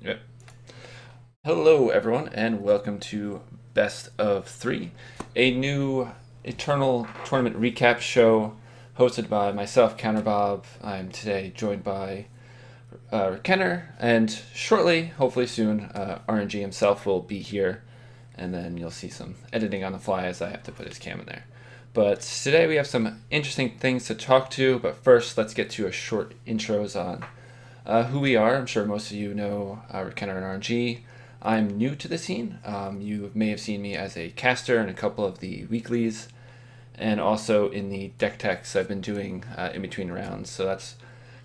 Yep. Hello, everyone, and welcome to Best of Three, a new Eternal tournament recap show hosted by myself, Counterbob. I'm today joined by rekenner, and shortly, hopefully soon, RNGee himself will be here, and then you'll see some editing on the fly as I have to put his cam in there. But today we have some interesting things to talk to, but first let's get to a short intros on who we are. I'm sure most of you know rekenner and RNG. I'm new to the scene. You may have seen me as a caster in a couple of the weeklies, and also in the deck techs I've been doing in between rounds. So that's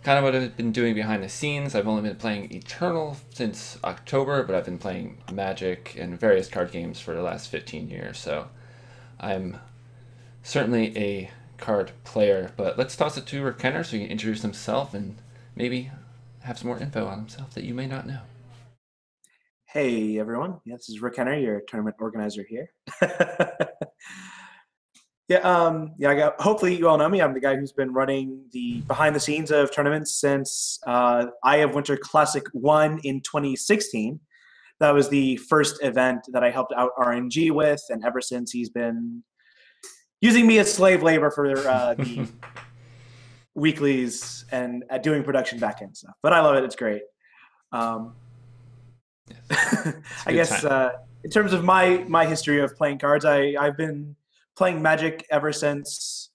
kind of what I've been doing behind the scenes. I've only been playing Eternal since October, but I've been playing Magic and various card games for the last 15 years. So I'm certainly a card player. But let's toss it to rekenner so he can introduce himself and maybe have some more info on himself that you may not know. Hey everyone, yeah, this is rekenner, your tournament organizer here. Hopefully you all know me. I'm the guy who's been running the behind the scenes of tournaments since Eye of Winter Classic 1 in 2016. That was the first event that I helped out RNG with, and ever since he's been using me as slave labor for the weeklies and doing production backend stuff. But I love it; it's great. I guess in terms of my history of playing cards, I've been playing Magic ever since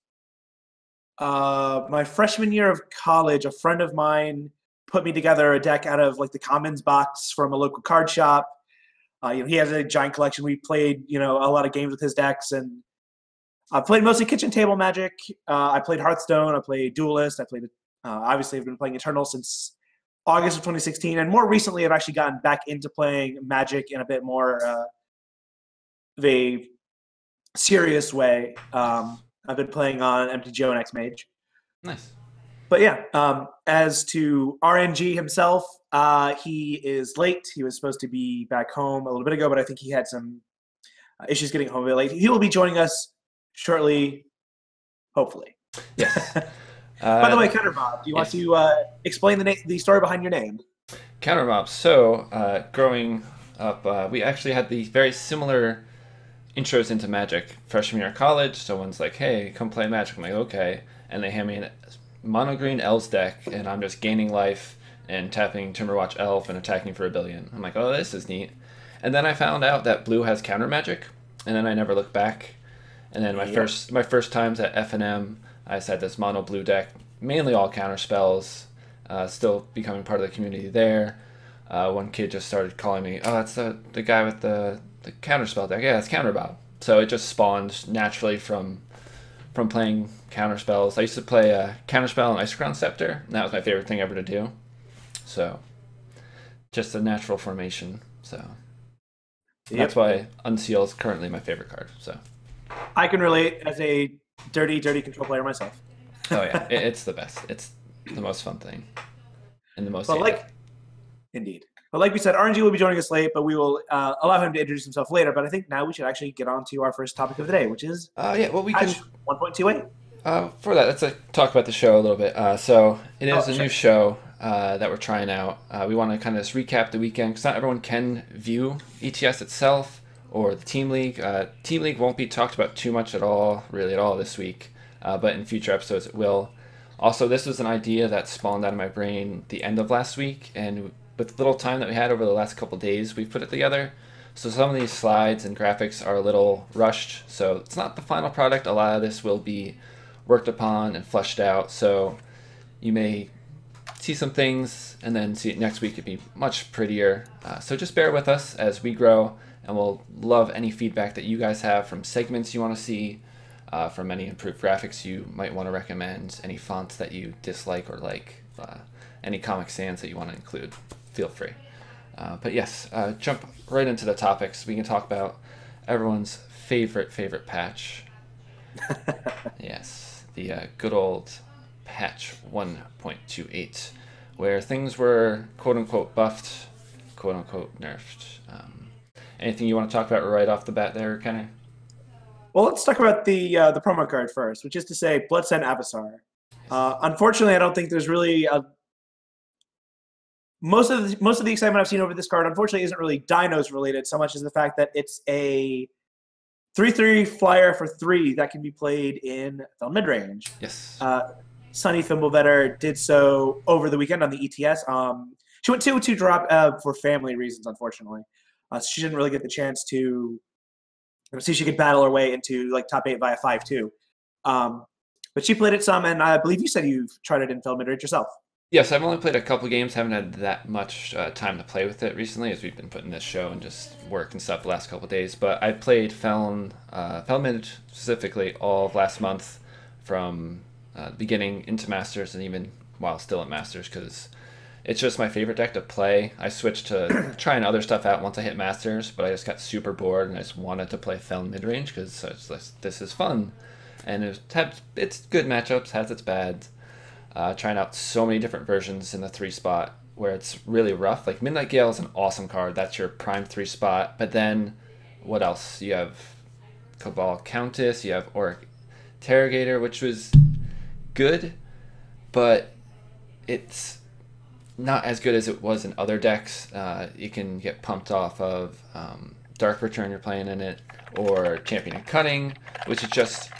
my freshman year of college. A friend of mine put me together a deck out of like the Commons box from a local card shop. He has a giant collection. We played a lot of games with his decks, and I played mostly kitchen table Magic. I played Hearthstone. I played Duelist. I played obviously I've been playing Eternal since August of 2016, and more recently I've actually gotten back into playing Magic in a bit more of a serious way. I've been playing on MTGO and XMage. Nice. But yeah, as to RNG himself, he is late. He was supposed to be back home a little bit ago, but I think he had some issues getting home a bit late. He will be joining us shortly, hopefully. Yes. By the way, Counterbob, do you want to explain the story behind your name? Counterbob. So, growing up, we actually had these very similar intros into Magic. Freshman year of college, someone's like, hey, come play Magic. I'm like, okay. And they hand me a mono green Elves deck, and I'm just gaining life and tapping Timberwatch Elf and attacking for 1,000,000,000. I'm like, oh, this is neat. And then I found out that blue has counter magic, and then I never looked back. And then my first times at FNM, I just had this mono blue deck, mainly all counter spells, still becoming part of the community there. One kid just started calling me, oh, that's the guy with the counter spell deck. Yeah, it's Counterbob. So it just spawned naturally from playing counter spells. I used to play Counterspell and Ice Scepter, and that was my favorite thing ever to do. So just a natural formation. So that's why Unseal is currently my favorite card. So I can relate as a dirty control player myself. oh yeah, it's the best. It's the most fun thing, and the most. But indeed. But like we said, RNG will be joining us late, but we will allow him to introduce himself later. But I think now we should actually get on to our first topic of the day, which is we can 1.28. For that, let's talk about the show a little bit. So it is a new show that we're trying out. We want to kind of just recap the weekend because not everyone can view ETS itself or the Team League. Team League won't be talked about too much at all this week, but in future episodes it will. Also, this was an idea that spawned out of my brain the end of last week, and with little time that we had over the last couple days, we've put it together. So some of these slides and graphics are a little rushed, so it's not the final product. A lot of this will be worked upon and fleshed out, so you may see some things and then see it next week. It'd be much prettier. So just bear with us as we grow, and we'll love any feedback that you guys have from segments you want to see, from any improved graphics you might want to recommend, any fonts that you dislike or like, any Comic Sans that you want to include. Feel free. But yes, jump right into the topics. We can talk about everyone's favorite patch. Yes, the good old patch 1.28, where things were quote-unquote buffed, quote-unquote nerfed. Anything you want to talk about right off the bat there, Kenny? Well, let's talk about the promo card first, which is to say Bloodsend Avasar. Unfortunately, I don't think there's really most of the excitement I've seen over this card, unfortunately, isn't really dinos related so much as the fact that it's a 3/3 flyer for 3 that can be played in the mid range. Yes. Sunny Thimblevetter did so over the weekend on the ETS. She went 2/2 drop for family reasons, unfortunately. So she didn't really get the chance to see if she could battle her way into like top 8 via 5/2. But she played it some, and I believe you said you've tried it in Fel mid-range yourself. Yes, I've only played a couple games. Haven't had that much time to play with it recently, as we've been putting this show and just work and stuff the last couple of days. But I played Fel mid specifically all of last month, from the beginning into Masters, and even while still at Masters, because it's just my favorite deck to play. I switched to trying other stuff out once I hit Masters, but I just got super bored and I just wanted to play Fel mid-range because this is fun. And it's good matchups, has its bads. Trying out so many different versions in the 3 spot where it's really rough. Like Midnight Gale is an awesome card. That's your prime 3 spot. But then what else? You have Cabal Countess, you have Auric Interrogator, which was good, but it's not as good as it was in other decks. You can get pumped off of Dark Return, you're playing in it, or Champion and Cunning, which is just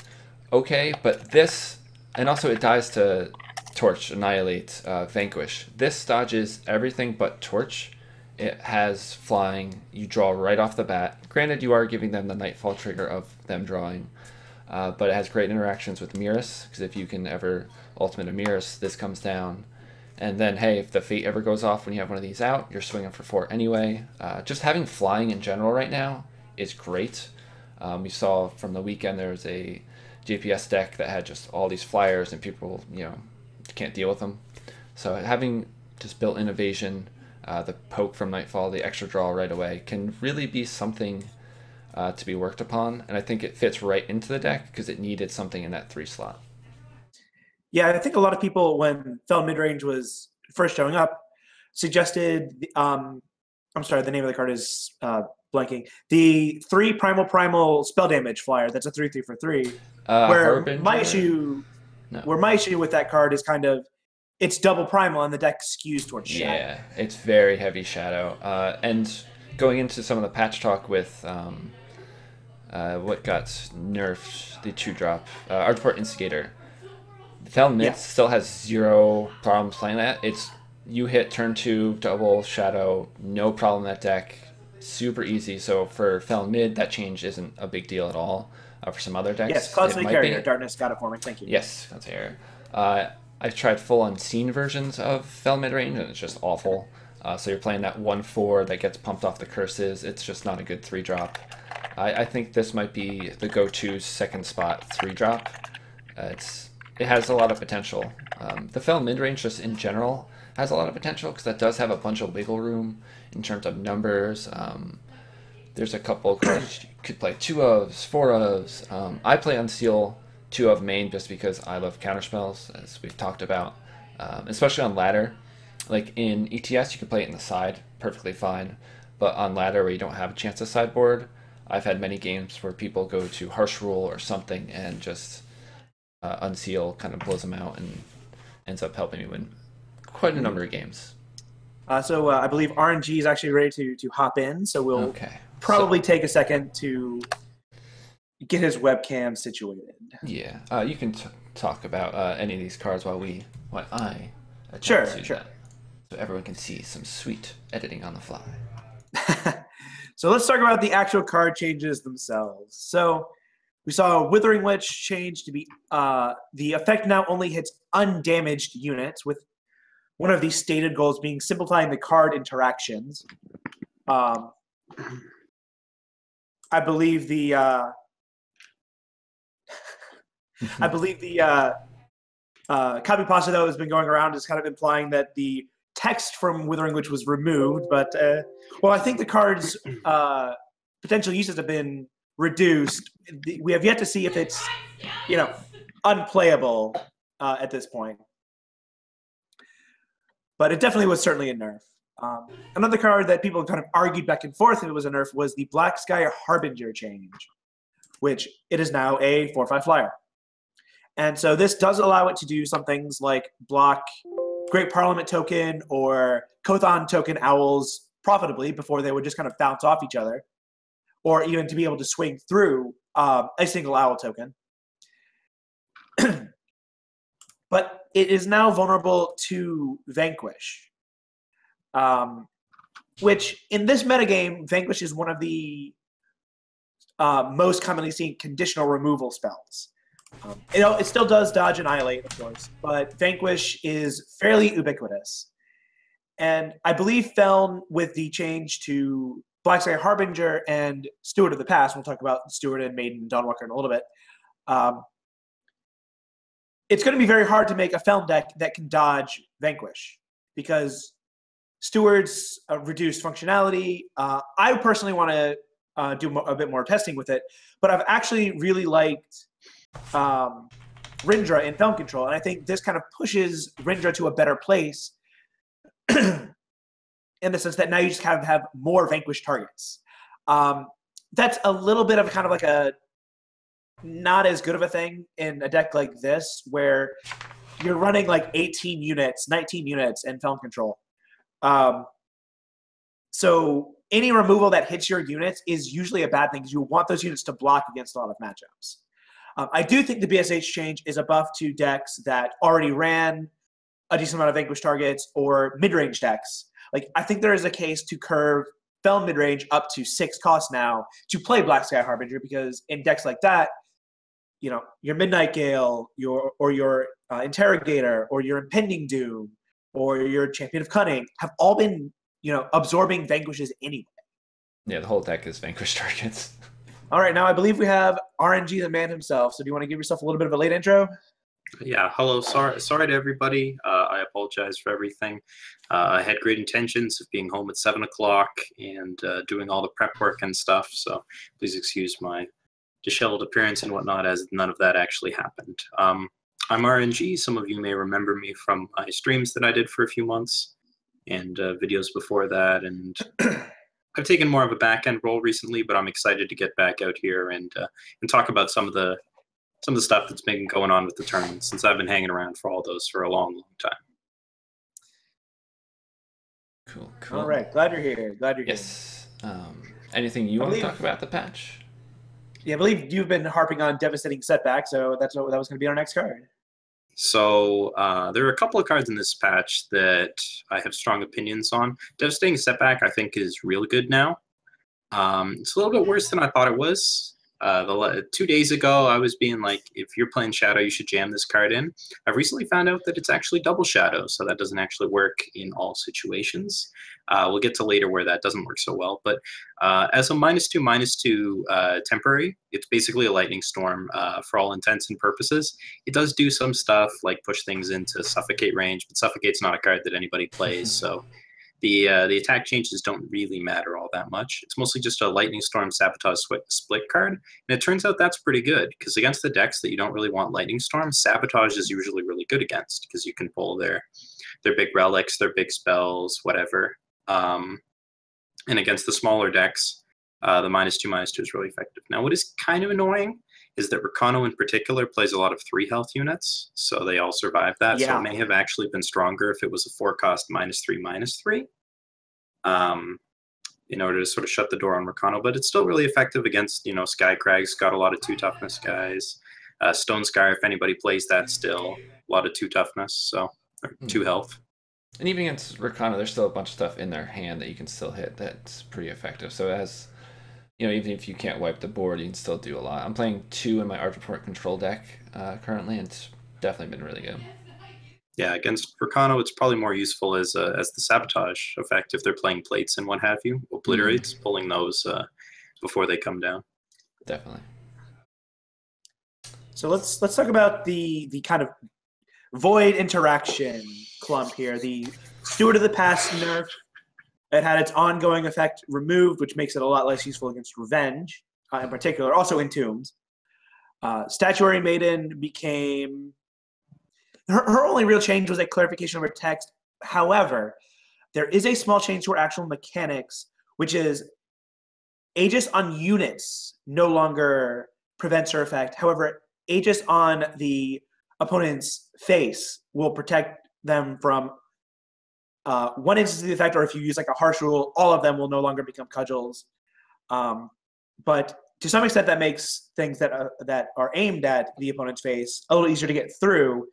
okay. But this, and also it dies to Torch, Annihilate, Vanquish. This dodges everything but Torch. It has flying. You draw right off the bat. Granted, you are giving them the Nightfall trigger of them drawing, but it has great interactions with ManuS, because if you can ever ultimate a ManuS, this comes down. And then, hey, if the Fate ever goes off when you have one of these out, you're swinging for 4 anyway. Just having flying in general right now is great. We saw from the weekend there was a JPS deck that had just all these flyers, and people, can't deal with them. So having just built-in evasion, the poke from Nightfall, the extra draw right away, can really be something to be worked upon. And I think it fits right into the deck because it needed something in that 3 slot. Yeah, I think a lot of people, when Fel midrange was first showing up, suggested, I'm sorry, the name of the card is blanking, the 3 primal spell damage flyer that's a 3/3 for 3. Where my issue with that card is kind of, it's double primal and the deck skews towards shadow. Yeah, it's very heavy shadow. And going into some of the patch talk with what got nerfed, the 2-drop, Artport Instigator. Fel mid still has 0 problems playing that. It's you hit turn 2, double shadow, no problem in that deck. Super easy. So for Fel mid, that change isn't a big deal at all. For some other decks, yes, Cloudsley Carrier, Darkness got it for me. Thank you. Yes, Cloudsley Carrier. I've tried full unseen versions of Fel mid-range, and it's just awful. So you're playing that 1/4 that gets pumped off the curses. It's just not a good 3-drop. I think this might be the go-to second spot 3-drop. It has a lot of potential. The Fel mid-range just in general has a lot of potential because that does have a bunch of wiggle room in terms of numbers. There's a couple of cards you could play 2 ofs, 4 ofs. I play Unseal 2 of main just because I love counterspells, as we've talked about, especially on ladder. Like in ETS, you can play it in the side perfectly fine, but on ladder where you don't have a chance to sideboard, I've had many games where people go to Harsh Rule or something and just Unseal kind of blows them out and ends up helping me win quite a number of games. So I believe RNGee is actually ready to hop in, so we'll probably take a second to get his webcam situated. Yeah, you can talk about any of these cards while I sure. That, so everyone can see some sweet editing on the fly. So let's talk about the actual card changes themselves. So we saw Withering Witch change to be the effect now only hits undamaged units, with one of these stated goals being simplifying the card interactions. I believe the copy pasta though has been going around is kind of implying that the text from Withering Witch was removed, but well, I think the card's potential uses have been reduced. We have yet to see if it's unplayable at this point. But it definitely was certainly a nerf. Another card that people kind of argued back and forth if it was a nerf was the Black Sky Harbinger change, which it is now a 4/5 flyer. And so this does allow it to do some things like block Great Parliament token or Kothon token owls profitably before they would just kind of bounce off each other, or even to be able to swing through a single owl token. But it is now vulnerable to Vanquish, which in this metagame, Vanquish is one of the most commonly seen conditional removal spells. It still does dodge and annihilate, of course, but Vanquish is fairly ubiquitous. And I believe Feln, with the change to Black Sky Harbinger and Steward of the Past, we'll talk about Steward and Maiden and Dawnwalker in a little bit, it's going to be very hard to make a Feln deck that can dodge Vanquish because Steward's reduced functionality. I personally want to do a bit more testing with it, but I've actually really liked Rindra in Feln Control, and I think this kind of pushes Rindra to a better place in the sense that now you just kind of have more Vanquish targets. That's a little bit of kind of like a not as good of a thing in a deck like this, where you're running like 18 units, 19 units in Feln Control. So any removal that hits your units is usually a bad thing because you want those units to block against a lot of matchups. I do think the BSH change is a buff to decks that already ran a decent amount of Vanquish targets or mid-range decks. Like, I think there is a case to curve Feln mid-range up to 6 cost now to play Black Sky Harbinger, because in decks like that, you know, your Midnight Gale, your Interrogator, or your Impending Doom, or your Champion of Cunning have all been, you know, absorbing Vanquishes anyway. Yeah, the whole deck is Vanquish targets. All right, now I believe we have RNGee, the man himself. So do you want to give yourself a little bit of a late intro? Yeah, hello. Sorry to everybody. I apologize for everything. I had great intentions of being home at 7 o'clock and doing all the prep work and stuff. So please excuse my disheveled appearance and whatnot, as none of that actually happened. I'm aReNGee. Some of you may remember me from my streams that I did for a few months and videos before that. And I've taken more of a back-end role recently, but I'm excited to get back out here and talk about some of the stuff that's been going on with the tournament, since I've been hanging around for all those for a long, long time. Cool, cool. All right, glad you're here. Yes. Anything you want to talk about the patch? Yeah, I believe you've been harping on Devastating Setback, so that was going to be our next card. So there are a couple of cards in this patch that I have strong opinions on. Devastating Setback, I think, is real good now. It's a little bit worse than I thought it was. 2 days ago, I was being like, if you're playing Shadow, you should jam this card in. I've recently found out that it's actually double Shadow, so that doesn't actually work in all situations. We'll get to later where that doesn't work so well. But as a -2/-2 temporary, it's basically a Lightning Storm for all intents and purposes. It does do some stuff like push things into Suffocate range, but Suffocate's not a card that anybody plays, so the attack changes don't really matter all that much. It's mostly just a Lightning Storm Sabotage Split card, and it turns out that's pretty good, because against the decks that you don't really want Lightning Storm, Sabotage is usually really good against, because you can pull their big relics, their big spells, whatever. And against the smaller decks, the -2/-2 is really effective. Now, what is kind of annoying is that Rakano in particular plays a lot of 3 health units, so they all survive that. Yeah. So it may have actually been stronger if it was a 4-cost -3/-3, in order to sort of shut the door on Rakano. But it's still really effective against, you know, Sky Crag's got a lot of 2 toughness guys. Stone Sky, if anybody plays that, still a lot of 2 toughness, so or 2 health. And even against Rakano, there's still a bunch of stuff in their hand that you can still hit that's pretty effective. So as you know, even if you can't wipe the board, you can still do a lot. I'm playing 2 in my Art Report control deck currently, and it's definitely been really good. Yeah, against Rakano, it's probably more useful as the Sabotage effect if they're playing plates and what have you. Obliterates, pulling those before they come down. Definitely. So let's talk about the kind of void interaction clump here. The Steward of the Past nerf. It had its ongoing effect removed, which makes it a lot less useful against Revenge, in particular, also Entombed. Statuary Maiden became... Her only real change was a clarification of her text. However, there is a small change to her actual mechanics, which is Aegis on units no longer prevents her effect. However, Aegis on the opponent's face will protect them from one instance of the effect, or if you use like a harsh rule, all of them will no longer become cudgels. But to some extent, that makes things that are aimed at the opponent's face a little easier to get through.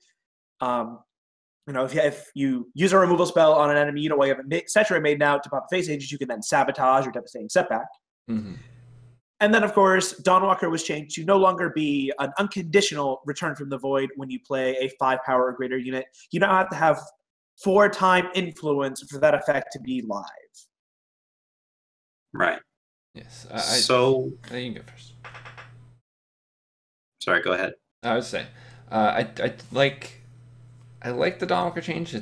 If you use a removal spell on an enemy unit while you have a Saturate Maiden out to pop face agents, you can then sabotage or devastating setback. Mm-hmm. And then, of course, Dawnwalker was changed to no longer be an unconditional return from the void when you play a 5-power or greater unit. You now have to have 4-time influence for that effect to be live. Right. Yes. So you can go first. Sorry, go ahead. I would say I like the Dawnwalker change. I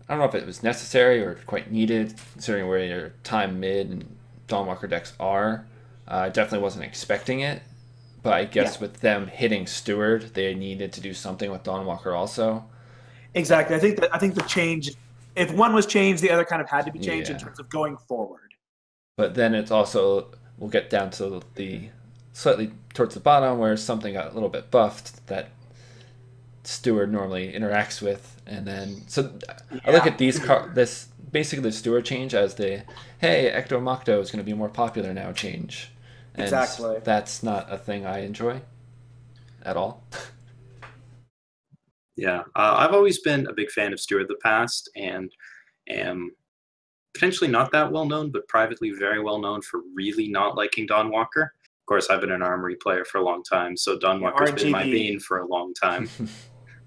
don't know if it was necessary or quite needed, considering where your time mid and Dawnwalker decks are. I definitely wasn't expecting it, but I guess with them hitting Steward, they needed to do something with Dawnwalker also. Exactly. I think the change, if one was changed, the other kind of had to be changed in terms of going forward. But then it's also, we'll get down to the slightly towards the bottom where something got a little bit buffed that Steward normally interacts with, and then I look at this basically the Steward change as the hey, Ecto Mocto is going to be more popular now change. And exactly. That's not a thing I enjoy at all. Yeah, I've always been a big fan of Steward the past, and am potentially not that well known, but privately very well known for really not liking Dawnwalker. Of course, I've been an Armory player for a long time, so Dawnwalker's been my bane for a long time.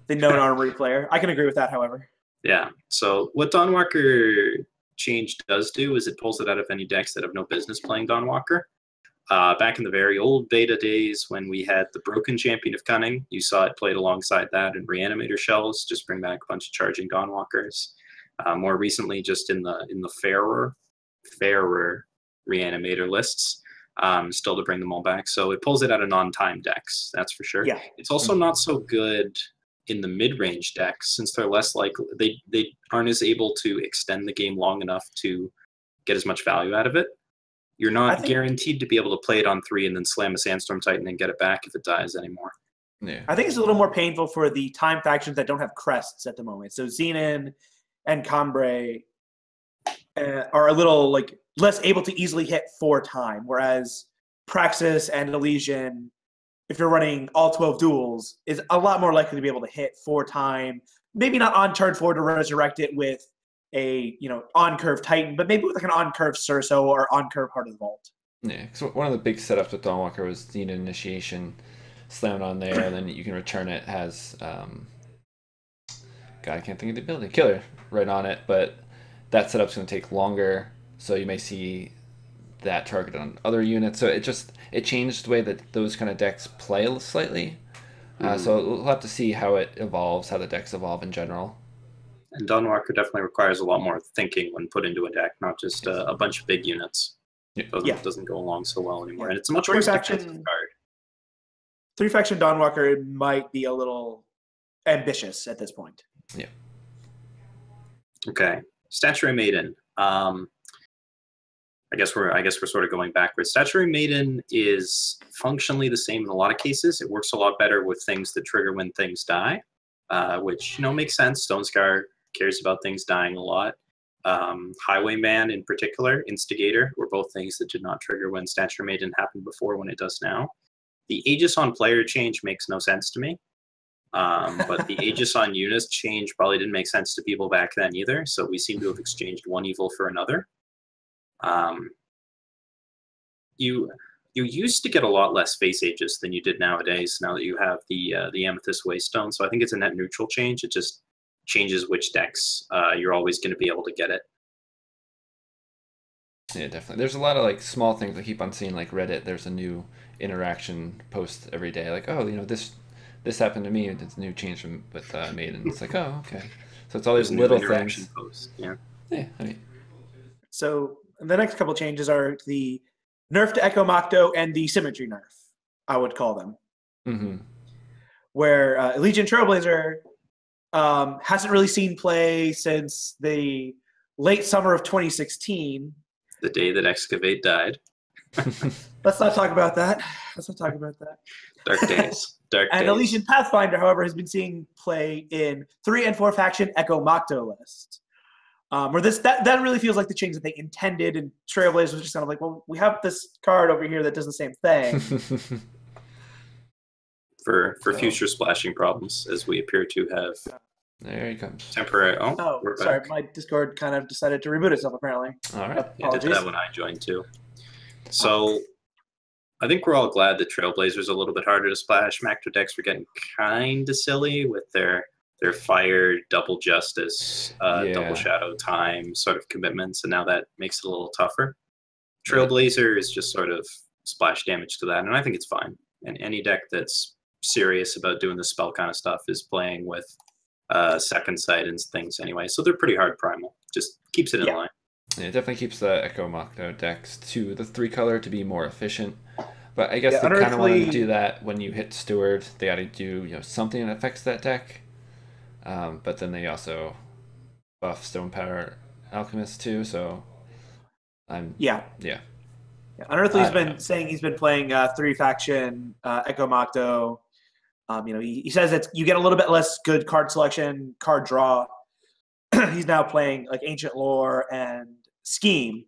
The known Armory player. I can agree with that, however. Yeah, so what Dawnwalker change does do is it pulls it out of any decks that have no business playing Dawnwalker. Back in the very old beta days when we had the Broken Champion of Cunning, you saw it played alongside that and Reanimator Shells, just bring back a bunch of charging Dawnwalkers. More recently, just in the fairer Reanimator lists, still to bring them all back. So it pulls it out of non-time decks, that's for sure. Yeah. It's also not so good in the mid-range decks, since they're less likely, they aren't as able to extend the game long enough to get as much value out of it. You're not guaranteed to be able to play it on 3 and then slam a Sandstorm Titan and get it back if it dies anymore. Yeah. I think it's a little more painful for the time factions that don't have crests at the moment. So Xenon and Cambrai are a little less able to easily hit 4 time, whereas Praxis and Elysian, if you're running all 12 duels, is a lot more likely to be able to hit 4 time. Maybe not on turn 4 to resurrect it with a on-curve Titan, but maybe with an on-curve Cerso or on-curve Heart of the Vault. Yeah, so one of the big setups with Dawnwalker was Xenon Initiation, slam it on there, and then you can return it. Has God, I can't think of the ability, Killer right on it, but that setup's going to take longer, so you may see that targeted on other units. So it changed the way that those kind of decks play slightly. So we'll have to see how it evolves, how the decks evolve in general. And Dawnwalker definitely requires a lot more thinking when put into a deck, not just a bunch of big units. It doesn't go along so well anymore. Yeah. And it's a much more defensive card. 3-faction Dawnwalker might be a little ambitious at this point. Yeah. Okay. Statuary Maiden. I guess we're sort of going backwards. Statuary Maiden is functionally the same in a lot of cases. It works a lot better with things that trigger when things die, which makes sense. Stone Scar cares about things dying a lot. Highwayman in particular, Instigator, were both things that did not trigger when Statuary Maiden happened before when it does now. The Aegis on player change makes no sense to me. But the Aegis on units change probably didn't make sense to people back then either, so we seem to have exchanged one evil for another. You used to get a lot less face Aegis than you did nowadays, now that you have the Amethyst Waystone, so I think it's a net neutral change. It just changes which decks you're always going to be able to get it. Yeah, definitely. There's a lot of small things I keep on seeing, like Reddit. There's a new interaction post every day, like, oh, this happened to me. It's a new change with Maiden. It's like, oh, okay. So it's all these little things. Post. Yeah. Yeah. I mean. So the next couple changes are the nerf to Echo Mocto and the symmetry nerf, I would call them. Mm-hmm. Where Legion Trailblazer hasn't really seen play since the late summer of 2016. The day that Excavate died. Let's not talk about that. Dark days. Dark And days. Elysian Pathfinder, however, has been seeing play in 3 and 4 faction Echo Mocto lists. Where that really feels like the change that they intended, and Trailblazers was just kind of like, well, we have this card over here that does the same thing. for future splashing problems, as we appear to have. There he comes. Temporary. Oh, we're sorry, back. my Discord kind of decided to reboot itself, apparently. All right. It did that when I joined too. So I think we're all glad that Trailblazers are a little bit harder to splash. Macro decks were getting kind of silly with their fire, double justice, double shadow time sort of commitments, and now that makes it a little tougher. Trailblazer is just sort of splash damage to that, and I think it's fine. And any deck that's serious about doing the spell kind of stuff is playing with second sight and things anyway, so they're pretty hard primal. Just keeps it in line. Yeah, it definitely keeps the Echo Mocto decks to the 3-color to be more efficient. But I guess they kind of wanted to do that when you hit Steward. They got to do something that affects that deck. But then they also buff Stonepower Alchemist too. So Unearthly's been saying he's been playing 3-faction Echo Mocto. He says that you get a little bit less good card selection, card draw. He's now playing like Ancient Lore and Scheme,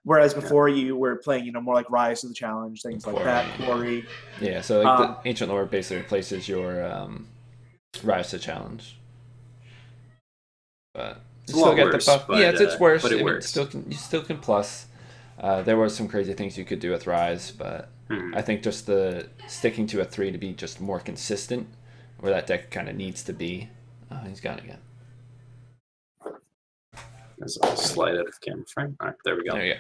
whereas before you were playing, more like Rise to the Challenge, things like that, Quarry. Yeah, so like the Ancient Lore basically replaces your Rise to Challenge. But you still get the buff. It's worse. But it works. You still can plus. There were some crazy things you could do with Rise, but I think just the sticking to a 3 to be just more consistent, where that deck kind of needs to be. He's gone again. There's a slide out of camera frame. All right, there we go. There you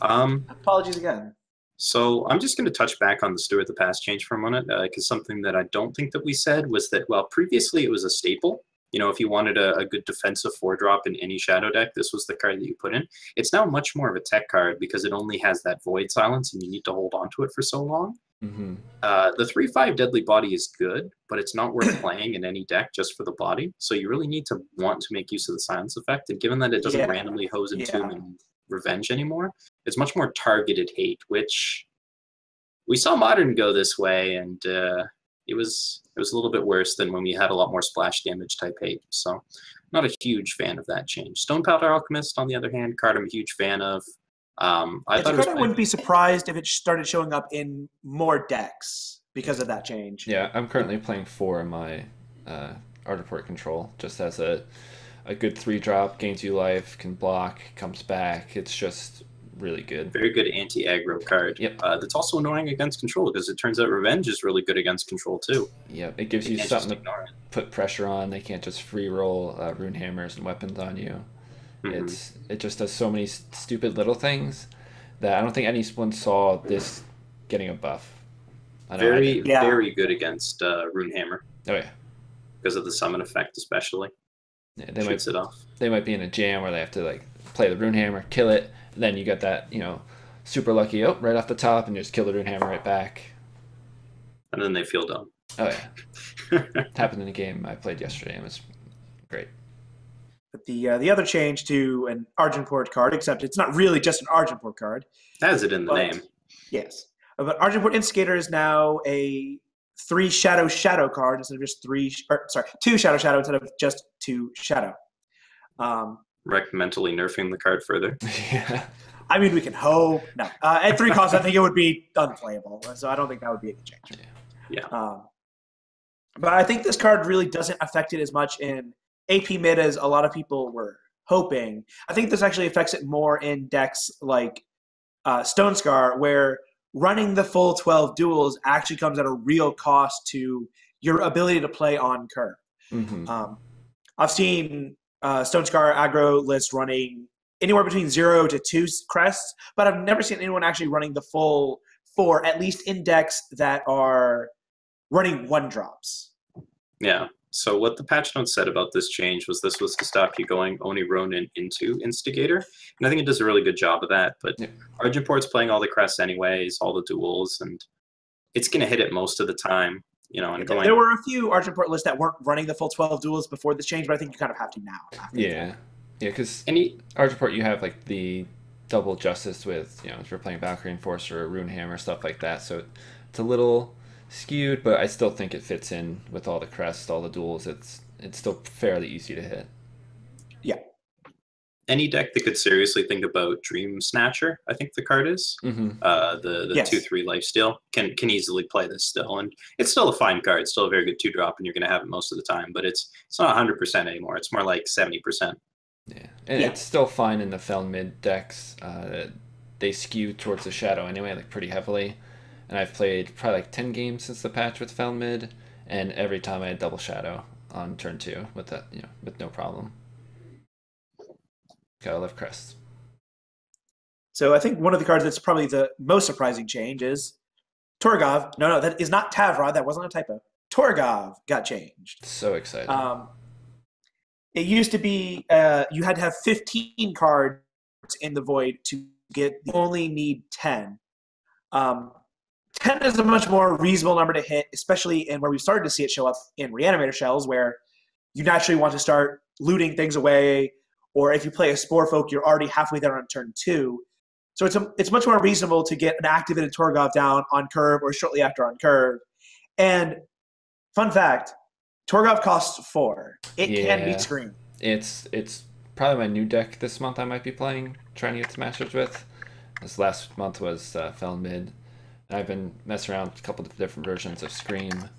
go. Apologies again. So I'm just going to touch back on the Steward the Pass change for a minute, because something that I don't think that we said was that, well, previously it was a staple. If you wanted a good defensive 4-drop in any shadow deck, this was the card that you put in. It's now much more of a tech card because it only has that Void Silence, and you need to hold on to it for so long. The 3/5 Deadly Body is good, but it's not worth playing in any deck just for the body. So you really need to want to make use of the silence effect. And given that it doesn't randomly hose and tomb and revenge anymore, it's much more targeted hate, which we saw Modern go this way, and it was a little bit worse than when we had a lot more splash damage type hate. So not a huge fan of that change. Stonepowder Alchemist, on the other hand, card I'm a huge fan of. I wouldn't be surprised if it started showing up in more decks because of that change. Yeah, I'm currently playing 4 in my Art Report control, just as a good 3-drop, gains you life, can block, comes back. It's just really good. Very good anti-aggro card. Yep. That's also annoying against control, because it turns out Revenge is really good against control too. Yep, it gives you something to put pressure on. They can't just free roll rune hammers and weapons on you. It just does so many stupid little things that I don't think anyone saw this getting a buff. Very good against Rune Hammer. Oh yeah, because of the summon effect, especially. Yeah, they might be in a jam where they have to play the Rune Hammer, kill it, and then you get that super lucky right off the top, and you just kill the Rune Hammer right back. And then they feel dumb. Oh yeah, it happened in a game I played yesterday. It was great. But the other change to an Argenport card, except it's not really just an Argenport card. Has it in the name. Yes. But Argenport Instigator is now a 3 shadow card instead of just 2 shadow instead of just 2 shadow. Rec mentally nerfing the card further. Yeah. I mean, we can hope. No. At 3 costs, I think it would be unplayable. So I don't think that would be a good change. Yeah. But I think this card really doesn't affect it as much in AP mid as a lot of people were hoping. I think this actually affects it more in decks like Stone Scar, where running the full 12 duels actually comes at a real cost to your ability to play on curve. I've seen Stone Scar aggro lists running anywhere between 0 to 2 crests, but I've never seen anyone actually running the full 4, at least in decks that are running 1-drops. Yeah. So what the patch notes said about this change was this was to stop you going Oni Ronin into Instigator. And I think it does a really good job of that. But Argenport's playing all the crests anyways, all the duels, and it's going to hit it most of the time. There were a few Argenport lists that weren't running the full 12 duels before this change, but I think you kind of have to now. Yeah, because Argenport, you have the double justice with, if you're playing Valkyrie Enforcer or Rune Hammer, stuff like that. So it's a little skewed, but I still think it fits in with all the crests, all the duels. It's still fairly easy to hit. Yeah. Any deck that could seriously think about Dream Snatcher, I think the card is, the Yes. 2/3 lifesteal, can easily play this still, and it's still a fine card. It's still a very good 2-drop, and you're going to have it most of the time. But it's not 100% anymore. It's more like 70%. Yeah, and it's still fine in the Fel mid decks. They skew towards the shadow anyway, like pretty heavily. And I've played probably like 10 games since the patch with Fel mid, and every time I had double shadow on turn 2 with that, with no problem. Gotta love crests. So I think one of the cards that's probably the most surprising change is Torgov. No, that is not Tavrod. That wasn't a typo. Torgov got changed. So excited. It used to be you had to have 15 cards in the void to get. You only need 10. 10 is a much more reasonable number to hit, especially in where we started to see it show up in Reanimator Shells, where you naturally want to start looting things away, or if you play a Spore Folk, you're already halfway there on turn 2. So it's much more reasonable to get an activated Torgov down on curve or shortly after on curve. And fun fact, Torgov costs 4. It can beat Scream. It's probably my new deck this month I might be playing, trying to get to Masters with. This last month was Fel mid. And I've been messing around with a couple of different versions of Scream.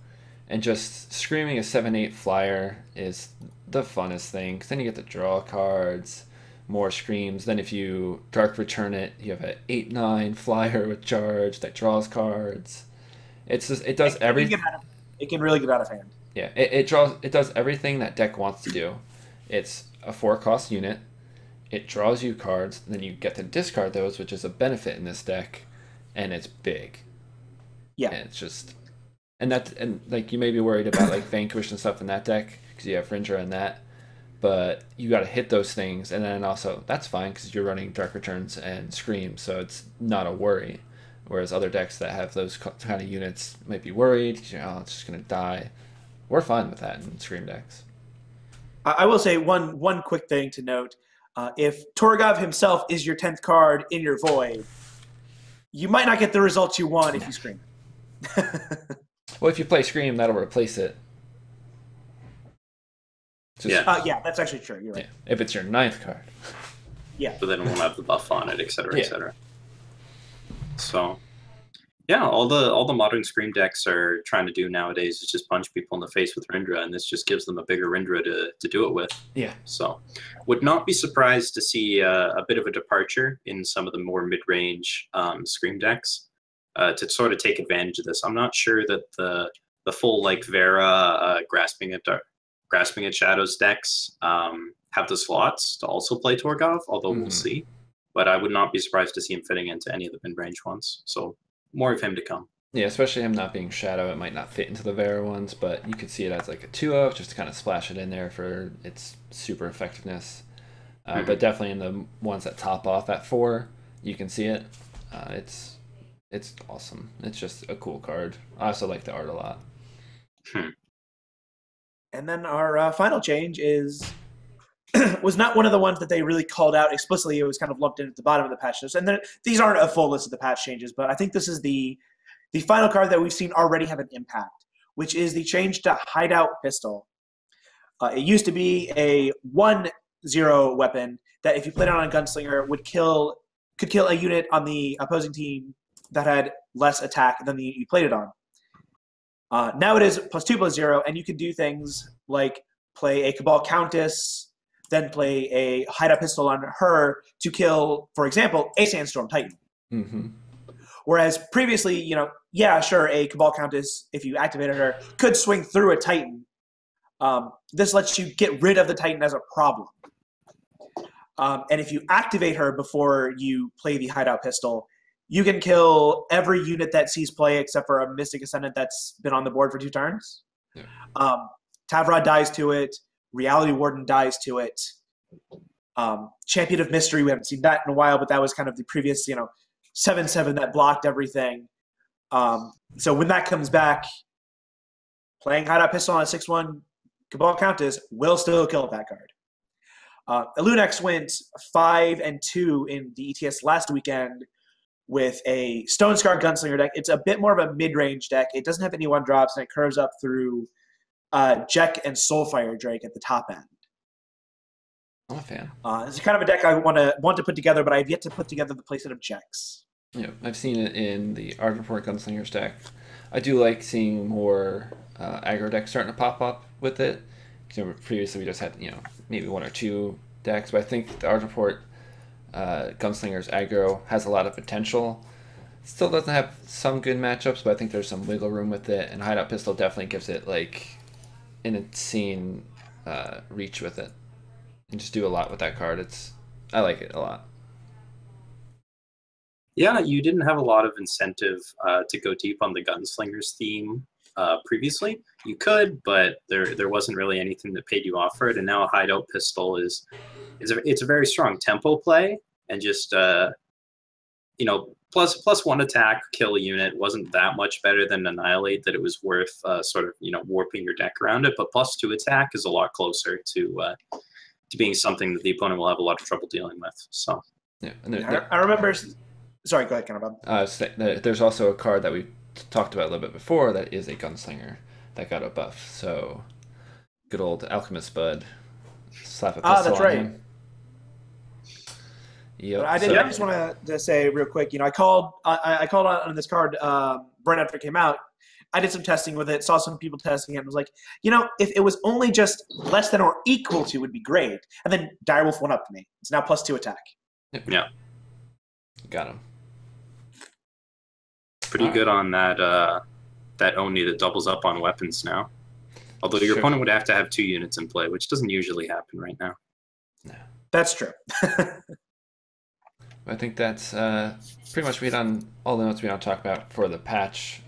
And just Screaming a 7/8 flyer is the funnest thing. Because then you get to draw cards, more Screams. Then if you Dark Return it, you have an 8/9 flyer with charge that draws cards. It does everything. It can really get out of hand. Yeah, it does everything that deck wants to do. It's a 4-cost unit. It draws you cards, and then you get to discard those, which is a benefit in this deck, and it's big. Yeah, and it's just, and like you may be worried about like Vanquish and stuff in that deck because you have Rindra in that, but you got to hit those things, and then also that's fine because you're running Dark Returns and Scream, so it's not a worry. Whereas other decks that have those kind of units might be worried because it's just gonna die. We're fine with that in Scream decks. I will say one quick thing to note. If Torgov himself is your 10th card in your void, you might not get the results you want if you Scream. Well, if you play Scream, that'll replace it. Yeah, that's actually true. You're right. Yeah, if it's your 9th card. Yeah. But then it won't have the buff on it, etc., etc. So, yeah, all the modern Scream decks are trying to do nowadays is just punch people in the face with Rindra, and this just gives them a bigger Rindra to do it with. Yeah. So, would not be surprised to see a bit of a departure in some of the more mid-range Scream decks to sort of take advantage of this. I'm not sure that the full like Vera grasping at Shadows decks have the slots to also play Torgov, although we'll see. But I would not be surprised to see him fitting into any of the mid-range ones. So more of him to come. Yeah, especially him not being Shadow, it might not fit into the Vera ones, but you could see it as like a 2-of, just to kind of splash it in there for its super effectiveness. But definitely in the ones that top off at 4, you can see it. It's awesome. It's just a cool card. I also like the art a lot. And then our final change was not one of the ones that they really called out explicitly. It was kind of lumped in at the bottom of the patch list. And then these aren't a full list of the patch changes, but I think this is the final card that we've seen already have an impact, which is the change to Hideout Pistol. It used to be a 1/0 weapon that if you played it on a Gunslinger could kill a unit on the opposing team that had less attack than you played it on. Now it is +2/+0, and you can do things like play a Cabal Countess, then play a Hideout Pistol on her to kill, for example, a Sandstorm Titan. Whereas previously, sure, a Cabal Countess, if you activated her, could swing through a Titan. This lets you get rid of the Titan as a problem. And if you activate her before you play the Hideout Pistol, you can kill every unit that sees play except for a Mystic Ascendant that's been on the board for 2 turns. Tavrod dies to it. Reality Warden dies to it. Champion of Mystery, we haven't seen that in a while, but that was kind of the previous, 7/7 that blocked everything. So when that comes back, playing Hideout Pistol on a 6/1 Cabal Countess will still kill that card. Illunex went 5-2 in the ETS last weekend with a Stone Scar Gunslinger deck. It's a bit more of a mid-range deck. It doesn't have any one-drops, and it curves up through Jek and Soulfire Drake at the top end. I'm a fan. It's kind of a deck I want to put together, but I've yet to put together the playset of Jeks. Yeah, I've seen it in the Argentport Gunslingers deck. I do like seeing more aggro decks starting to pop up with it. Previously we just had maybe one or two decks, but I think the Argentport Gunslingers aggro has a lot of potential. Still doesn't have some good matchups, but I think there's some wiggle room with it, and Hideout Pistol definitely gives it like an insane reach with it. And just do a lot with that card. I like it a lot. Yeah, you didn't have a lot of incentive to go deep on the Gunslingers theme previously. You could, but there wasn't really anything that paid you off for it. And now a Hideout Pistol it's a very strong tempo play, and just plus one attack, kill a unit wasn't that much better than Annihilate, that it was worth sort of warping your deck around it. But plus 2 attack is a lot closer to being something that the opponent will have a lot of trouble dealing with. So yeah, I remember. Sorry, go ahead, Counterbob. There's also a card that we talked about a little bit before that is a Gunslinger that got a buff. So good old Alchemist Bud. Slap a pistol that's on right. him. Yep. I just want to say real quick. I called on this card right after it came out. I did some testing with it, saw some people testing it, and was like, if it was only just less than or equal to, would be great. And then Direwolf went up to me. It's now plus 2 attack. Yeah. Got him. Pretty good on that Oni that doubles up on weapons now. Although your opponent would have to have 2 units in play, which doesn't usually happen right now. No. That's true. I think that's pretty much we hit on all the notes we want to talk about for the patch.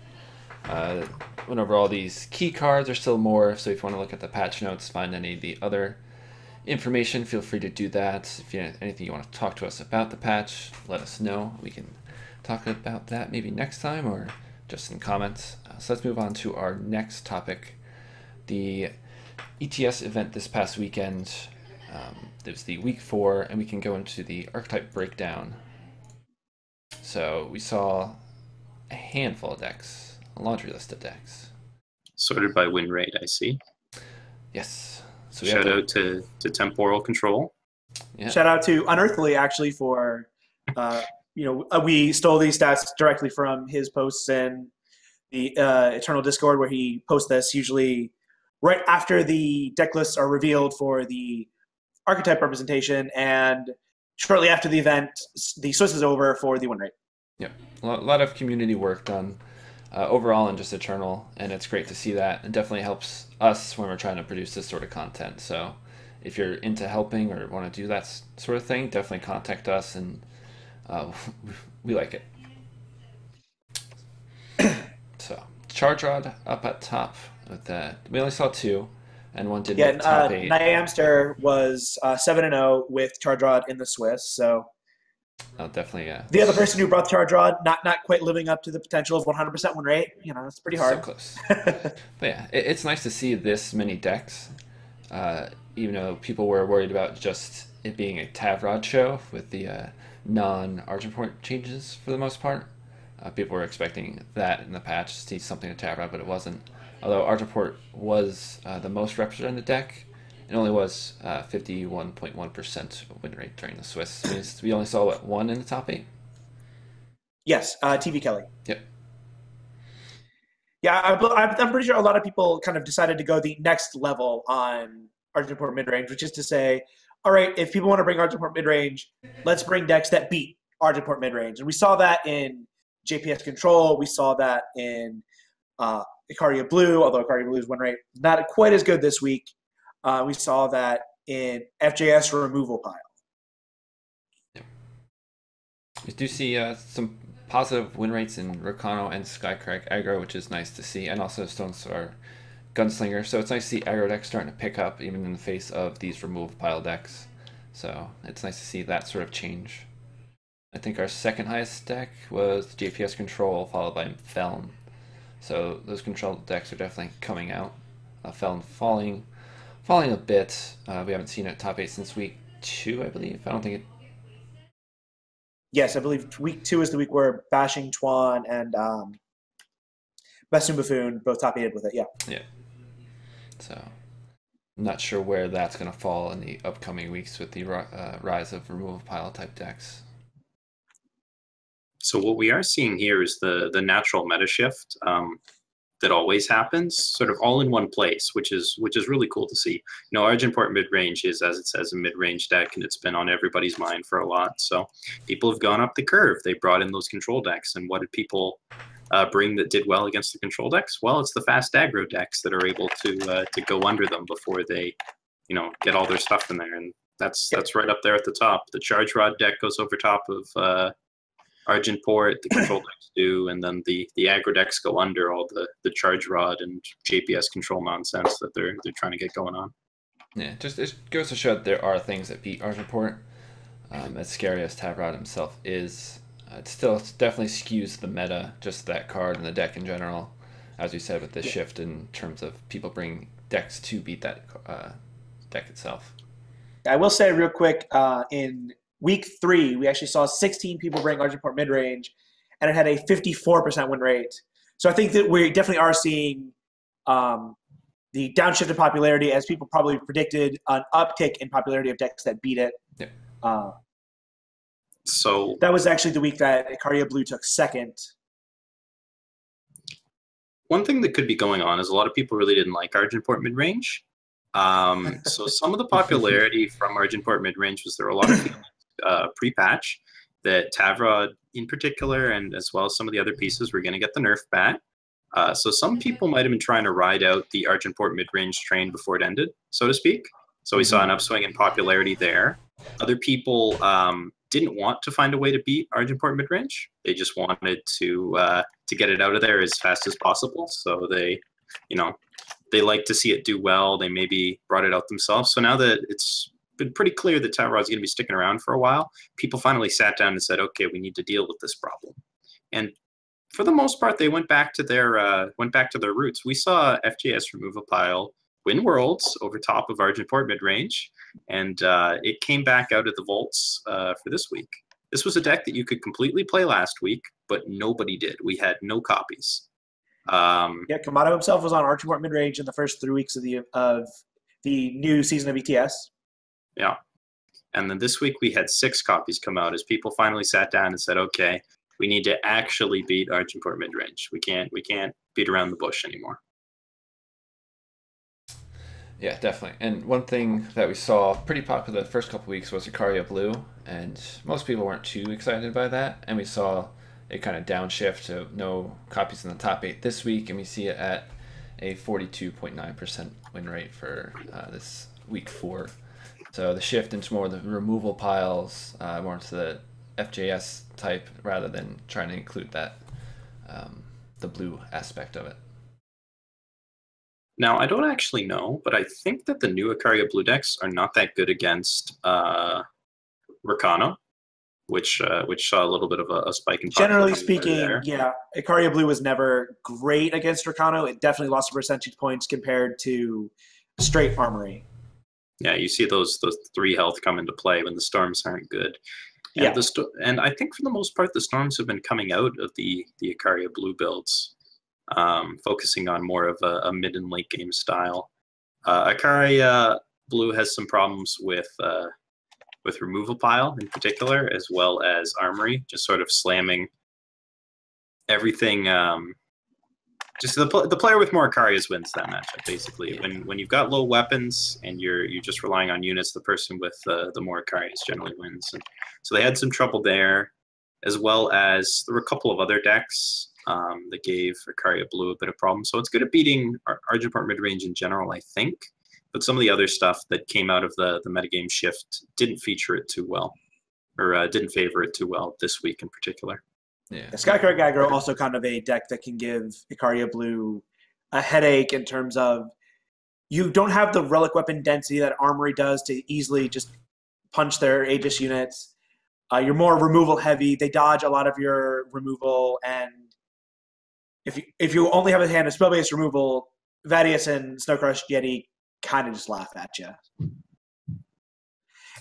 Went over all these key cards. There's still more, so if you want to look at the patch notes, find any of the other information, feel free to do that. If you have anything you want to talk to us about the patch, let us know. We can talk about that maybe next time or just in comments. So let's move on to our next topic. The ETS event this past weekend. There's the week 4, and we can go into the archetype breakdown. So we saw a handful of decks, a laundry list of decks. Sorted by win rate, I see. Yes. So shout out to Temporal Control. Yeah. Shout out to Unearthly, actually, for, we stole these stats directly from his posts in the Eternal Discord, where he posts this usually right after the deck lists are revealed for the archetype representation, and shortly after the event, the Swiss is over for the win rate. Yeah, a lot of community work done overall in just Eternal, and it's great to see that. It definitely helps us when we're trying to produce this sort of content. So if you're into helping or want to do that sort of thing, definitely contact us, and we like it. So Charge Rod up at top with that. We only saw 2. And one did make top 8. Nyamster was 7-0 with Charge Rod in the Swiss. So definitely, yeah. The other person who brought Charge Rod not quite living up to the potential of 100% win rate. That's pretty hard. So close. But yeah, it's nice to see this many decks. Even though people were worried about just it being a Tavrod show with the non-Argentport changes for the most part. People were expecting that in the patch to see something to Tavrod, but it wasn't. Although Argentport was the most represented deck, it only was 51.1% win rate during the Swiss. I mean, we only saw, one in the top 8? Yes, TV Kelly. Yep. Yeah, I'm pretty sure a lot of people kind of decided to go the next level on Argentport midrange, which is to say, all right, if people want to bring Argentport midrange, let's bring decks that beat Argentport midrange. And we saw that in JPS Control. We saw that in Icaria Blue, although Icaria Blue's win rate not quite as good this week. We saw that in FJS Removal Pile. Yeah. We do see some positive win rates in Ricano and Skycrack aggro, which is nice to see, and also Stone Star Gunslinger. So it's nice to see aggro decks starting to pick up, even in the face of these Removal Pile decks. So it's nice to see that sort of change. I think our second highest deck was JPS Control, followed by Feln. So those control decks are definitely coming out. Feln falling a bit. We haven't seen it top 8 since week 2, I believe. I don't think it. Yes, I believe week 2 is the week where Bashing Tuan and Best Buffoon both top 8 with it. Yeah. Yeah. So, I'm not sure where that's going to fall in the upcoming weeks with the rise of removal pile type decks. So what we are seeing here is the natural meta shift that always happens, sort of all in one place, which is really cool to see. You know, Argenport mid-range is, as it says, a mid-range deck, and it's been on everybody's mind for a lot. So people have gone up the curve. They brought in those control decks, and what did people bring that did well against the control decks? Well, it's the fast aggro decks that are able to go under them before they, you know, get all their stuff in there, and that's right up there at the top. The Charge Rod deck goes over top of Argenport, the control decks do, and then the aggro decks go under all the Charge Rod and JPS control nonsense that they're trying to get going on. Yeah, just it goes to show that there are things that beat Argenport. As scary as Tavrod himself is, it definitely skews the meta, just that card and the deck in general, as we said, with this shift in terms of people bringing decks to beat that deck itself. I will say real quick, in week 3, we actually saw 16 people bring Argenport mid-range, and it had a 54% win rate. So I think that we definitely are seeing the downshift in popularity, as people probably predicted, an uptick in popularity of decks that beat it. Yeah. So that was actually the week that Icaria Blue took second. One thing that could be going on is a lot of people really didn't like Argenport mid-range. So some of the popularity from Argenport mid-range was there were a lot of feelings pre-patch that Tavrod in particular, and as well as some of the other pieces, were going to get the nerf back. So some people might have been trying to ride out the Argenport mid-range train before it ended, so to speak. So we saw an upswing in popularity there. Other people didn't want to find a way to beat Argenport mid-range. They just wanted to get it out of there as fast as possible. So they like to see it do well. They maybe brought it out themselves. So now that it's been pretty clear that Tyrod's going to be sticking around for a while, people finally sat down and said, okay, we need to deal with this problem. And for the most part, they went back to their roots. We saw FJS Removal Pile win Worlds over top of Argenport mid-range, and it came back out of the vaults for this week. This was a deck that you could completely play last week, but nobody did. We had no copies. Kamado himself was on Argenport mid-range in the first 3 weeks of the new season of ETS. Yeah. And then this week we had 6 copies come out as people finally sat down and said, okay, we need to actually beat Argenport mid-range. We can't beat around the bush anymore. Yeah, definitely. And one thing that we saw pretty popular the first couple weeks was Icaria Blue, and most people weren't too excited by that. And we saw a kind of downshift to no copies in the top 8 this week, and we see it at a 42.9% win rate for this week 4. So the shift into more of the removal piles, more into the FJS type, rather than trying to include that the blue aspect of it. Now, I don't actually know, but I think that the new Icaria Blue decks are not that good against Rakano, which saw a little bit of a spike in generally speaking, yeah, Icaria Blue was never great against Rakano. It definitely lost some percentage points compared to straight Armory. Yeah, you see those 3 health come into play when the storms aren't good. And yeah. And I think for the most part, the storms have been coming out of the Icaria Blue builds, focusing on more of a mid and late game style. Icaria Blue has some problems with removal pile in particular, as well as Armory, just sort of slamming everything. Just the player with more Icarias wins that matchup, basically. When you've got low weapons and you're just relying on units, the person with the more Icarias generally wins. And so they had some trouble there, as well as there were a couple of other decks that gave Icaria Blue a bit of problem. So it's good at beating Argenport mid-range in general, I think. But some of the other stuff that came out of the metagame shift didn't feature it too well, or didn't favor it too well this week in particular. Yeah. Skycrack Aggro also kind of a deck that can give Icaria Blue a headache in terms of you don't have the relic weapon density that Armory does to easily just punch their Aegis units. You're more removal heavy. They dodge a lot of your removal, and if you only have a hand of spell-based removal, Vadius and Snowcrush Yeti kind of just laugh at you.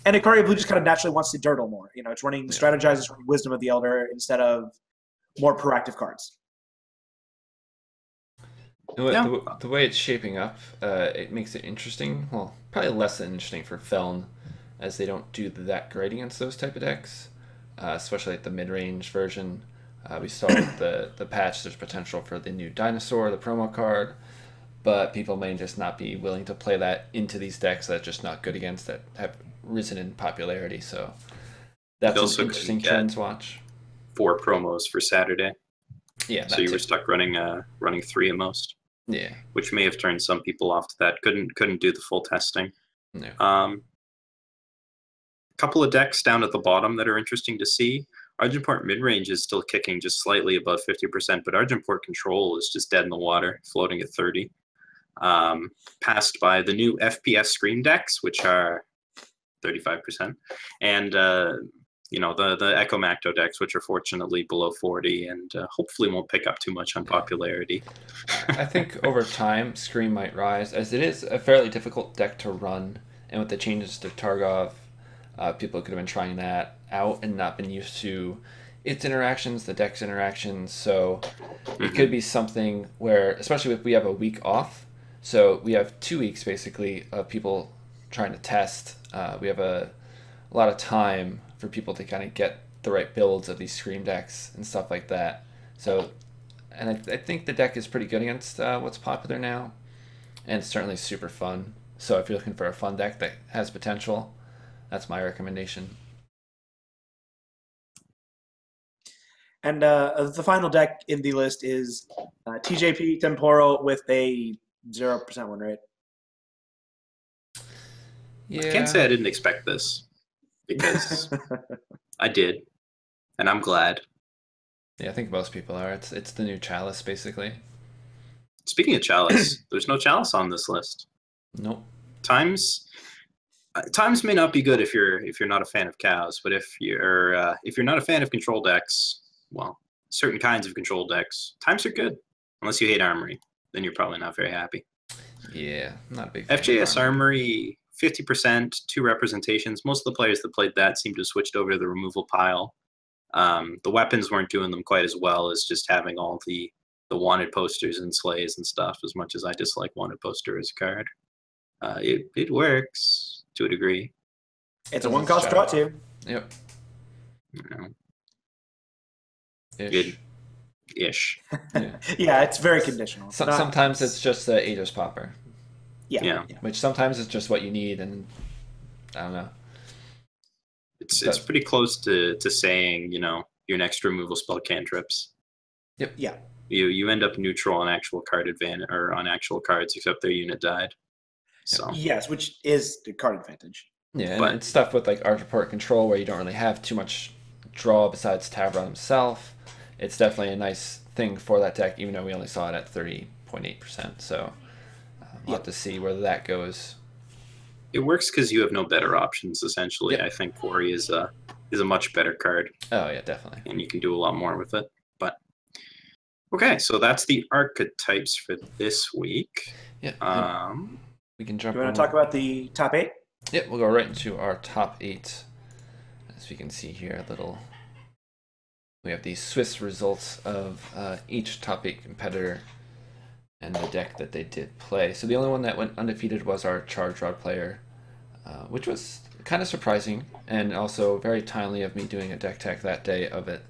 And Ikaria Blue just kind of naturally wants to dirtle more. You know, it's running Strategize, it's running Wisdom of the Elder instead of more proactive cards. The way it's shaping up, it makes it interesting. Well, probably less than interesting for Feln, as they don't do that great against those type of decks, especially like the mid-range version. We saw with the patch, there's potential for the new Dinosaur, the promo card, but people may just not be willing to play that into these decks that are just not good against, that have risen in popularity. So that's an interesting trend to watch. 4 promos for Saturday. Yeah. So you were stuck running 3 at most. Yeah. Which may have turned some people off to that. Couldn't do the full testing. No. Couple of decks down at the bottom that are interesting to see. Argenport midrange is still kicking just slightly above 50%, but Argenport control is just dead in the water, floating at 30. Passed by the new FPS Scream decks, which are 35%, and the Echo Macto decks, which are fortunately below 40, and hopefully won't pick up too much on popularity. I think over time, Scream might rise, as it is a fairly difficult deck to run, and with the changes to Targov, people could have been trying that out and not been used to its interactions, the deck's interactions, so it could be something where, especially if we have a week off, so we have 2 weeks basically of people trying to test. We have a lot of time for people to kind of get the right builds of these Scream decks and stuff like that. So, and I think the deck is pretty good against what's popular now, and it's certainly super fun. So if you're looking for a fun deck that has potential, that's my recommendation. And the final deck in the list is TJP Temporal with a 0% win rate. Yeah. I can't say I didn't expect this, because I did, and I'm glad. Yeah, I think most people are. It's the new Chalice, basically. Speaking of Chalice, there's no Chalice on this list. Nope. Times may not be good if you're not a fan of cows, but if you're not a fan of control decks, well, certain kinds of control decks, times are good. Unless you hate Armory, then you're probably not very happy. Yeah, not a big fan FJS Armory, 50%, 2 representations. Most of the players that played that seem to have switched over to the removal pile. The weapons weren't doing them quite as well as just having all the wanted posters and slays and stuff, as much as I dislike wanted poster as a card. It works to a degree. It's a 1-cost draw too. Yep. Ish. Yeah. Yeah, it's very conditional. Sometimes it's just the Aegis Popper. Yeah. Which sometimes it's just what you need, and I don't know. It's pretty close to saying, your next removal spell cantrips. Yep. Yeah. You end up neutral on actual card advantage, or on actual cards, except their unit died. So yes, which is the card advantage. Yeah, but it's stuff with like Argenport control where you don't really have too much draw besides Tavron himself. It's definitely a nice thing for that deck, even though we only saw it at 30.8%. So we'll have to see where that goes. It works because you have no better options, essentially. Yep. I think Quarry is a much better card. Oh, yeah, definitely. And you can do a lot more with it. But okay, so that's the archetypes for this week. Yeah. We can jump. Do you want to talk about the top 8? Yep, we'll go right into our top 8. As we can see here, we have the Swiss results of each top 8 competitor and the deck that they did play. So the only one that went undefeated was our Charge Rod player, which was kind of surprising and also very timely of me doing a deck tech that day of it.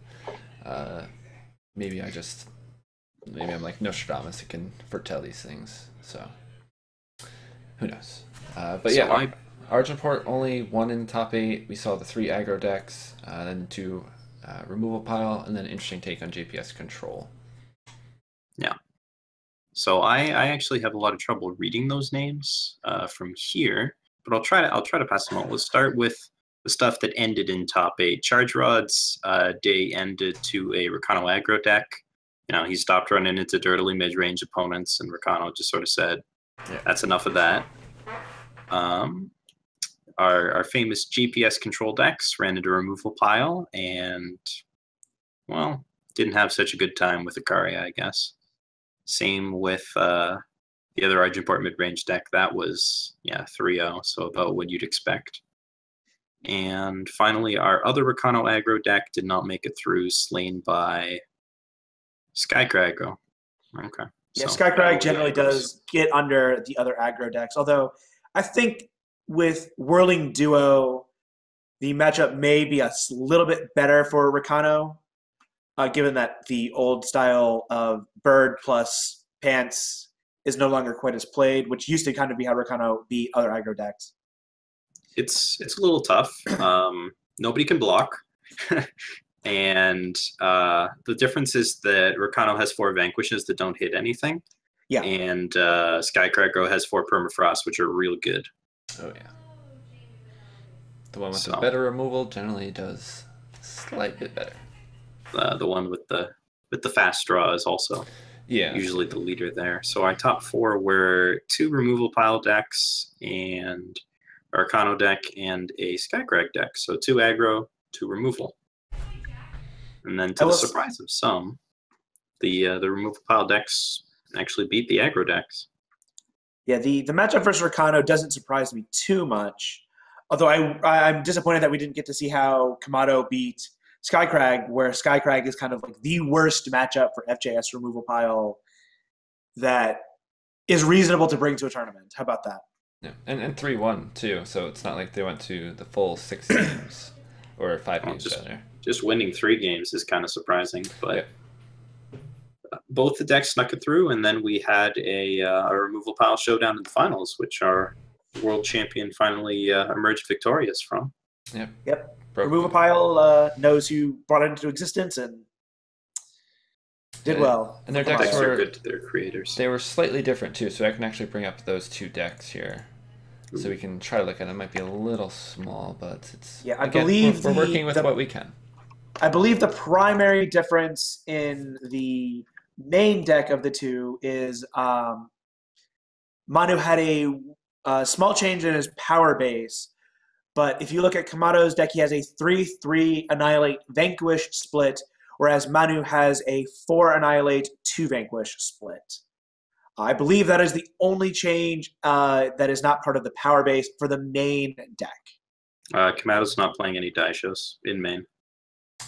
Maybe I'm like Nostradamus, who can foretell these things. So who knows? But yeah, Argenport only won in the top 8. We saw the 3 aggro decks, then 2 removal pile, and then an interesting take on JPS control. Yeah. So I actually have a lot of trouble reading those names from here, but I'll try to pass them on. Let's start with the stuff that ended in top 8. Charge Rod's day ended to a Recano aggro deck. He stopped running into dirtily mid-range opponents, and Recano just sort of said, that's enough of that. Our famous GPS control decks ran into a removal pile and, well, didn't have such a good time with Ikaria, I guess. Same with the other Argenport mid-range deck. That was, 3-0, so about what you'd expect. And finally, our other Rakano aggro deck did not make it through, slain by Skycrag aggro. Okay. Yeah, So, Skycrag generally does get under the other aggro decks, although I think with Whirling Duo, the matchup may be a little bit better for Rakano, given that the old style of bird plus pants is no longer quite as played, which used to kind of be how Rakano beat other aggro decks. It's a little tough. Nobody can block. And the difference is that Rakano has 4 vanquishes that don't hit anything. Yeah. And Skycrag aggro has 4 permafrost, which are real good. Oh, yeah. The one with the better removal generally does a slight bit better. The one with the fast draw is also usually the leader there. So our top 4 were 2 removal pile decks and Rakano deck and a Skycrag deck. So 2 aggro, 2 removal. And then to the surprise of some, the removal pile decks actually beat the aggro decks. Yeah, the matchup versus Rakano doesn't surprise me too much. Although I'm disappointed that we didn't get to see how Kamado beat Skycrag, where Skycrag is kind of like the worst matchup for FJS removal pile that is reasonable to bring to a tournament. How about that? Yeah, and 3-1 too, so it's not like they went to the full 6 games or 5 games rather. Just winning 3 games is kind of surprising, but both the decks snuck it through, and then we had a removal pile showdown in the finals, which our world champion finally emerged victorious from. Yep. Removal pile knows who brought it into existence and did well. And their decks were good to their creators. They were slightly different too, so I can actually bring up those 2 decks here. So we can try to look at it. It might be a little small, but it's believe we're working with what we can. I believe the primary difference in the main deck of the 2 is Manu had a small change in his power base, but if you look at Kamado's deck, he has a 3/3 Annihilate Vanquish split, whereas Manu has a 4 Annihilate 2 Vanquish split. I believe that is the only change that is not part of the power base for the main deck. Kamado's not playing any die shows in main.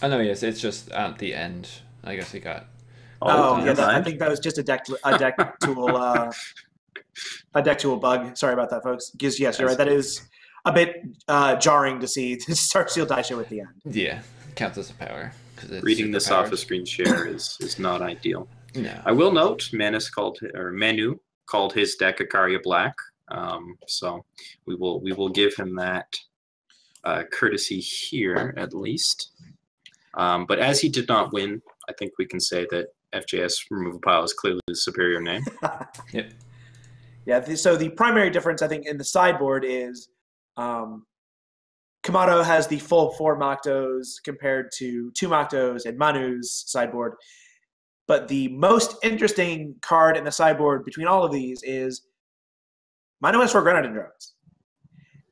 Oh no, yes, it's just at the end. I guess he got. I think that was just a deck tool, a deck tool bug. Sorry about that, folks. Because yes, you're right. That is a bit jarring to see the Starseal die show at the end. Yeah, counts as a power. Reading this off a screen share is not ideal. No. I will note Manu called his deck Akaria Black. So we will give him that courtesy here at least. But as he did not win, I think we can say that FJS removal pile is clearly the superior name. Yep. Yeah. So the primary difference, I think, in the sideboard is Kamado has the full 4 Maktos compared to 2 Maktos in Manu's sideboard. But the most interesting card in the sideboard between all of these is Manu has 4 Grenadin drones.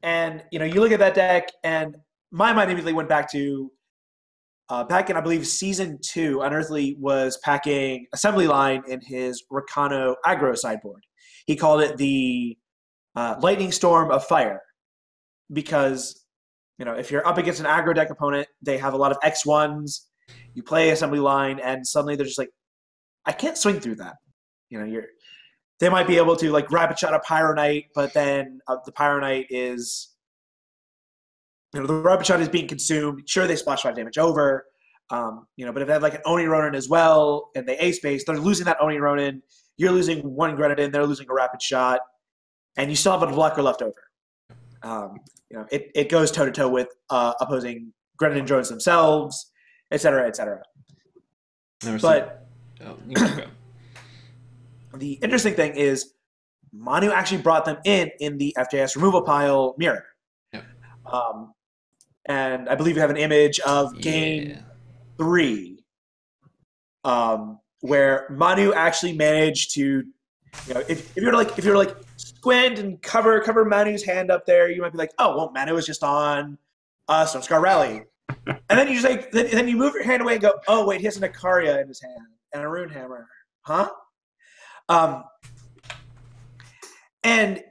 And, you look at that deck, and my mind immediately went back to back in, I believe, Season 2, Unearthly was packing Assembly Line in his Rakano aggro sideboard. He called it the Lightning Storm of Fire because, if you're up against an aggro deck opponent, they have a lot of X1s. You play Assembly Line, and suddenly they're just like, I can't swing through that. They might be able to rapid shot a Pyro Knight, but then the Pyro Knight is, the rapid shot is being consumed. Sure, they splash 5 damage over, but if they have an Oni Ronin as well and they ace base, they're losing that Oni Ronin. You're losing 1 Grenadin, they're losing a rapid shot, and you still have a blocker left over. It goes toe to toe with opposing Grenadin drones themselves, et cetera, et cetera. But the interesting thing is Manu actually brought them in the FJS removal pile mirror. Yeah. And I believe you have an image of game 3 where Manu actually managed to, if you're to squint and cover Manu's hand up there, you might be like, oh, well, Manu is just on Snowscar Rally. And then you just then you move your hand away and go, oh wait, he has an Akaria in his hand and a Rune Hammer, huh? And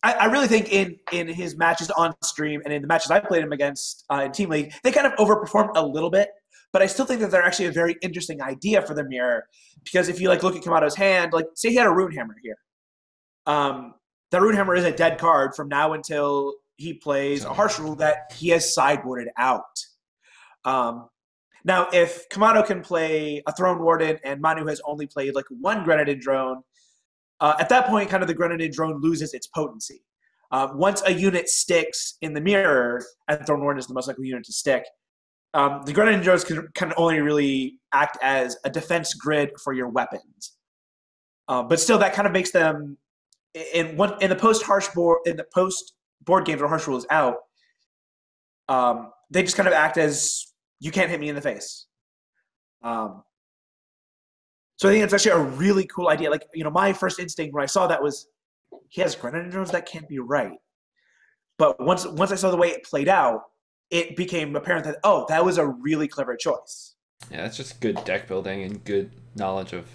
I really think in his matches on stream and in the matches I played him against in Team League, they kind of overperformed a little bit. But I still think that they're actually a very interesting idea for the mirror, because if you like look at Kamato's hand, like say he had a Runehammer here, the Runehammer is a dead card from now until he plays a Harsh Rule that he has sideboarded out. Now, if Kamato can play a Throne Warden and Manu has only played like one Grenadin Drone, at that point, kind of the Grenadin Drone loses its potency. Once a unit sticks in the mirror, and Throne Warden is the most likely unit to stick, the Grenadin Drones can only really act as a defense grid for your weapons. But still, that kind of makes them in the post board games where Harsh Rule is out. They just kind of act as you can't hit me in the face. So I think it's actually a really cool idea. Like, my first instinct when I saw that was, he has Grenadin Drones, that can't be right. But once I saw the way it played out, it became apparent that, oh, that was a really clever choice. Yeah, that's just good deck building and good knowledge of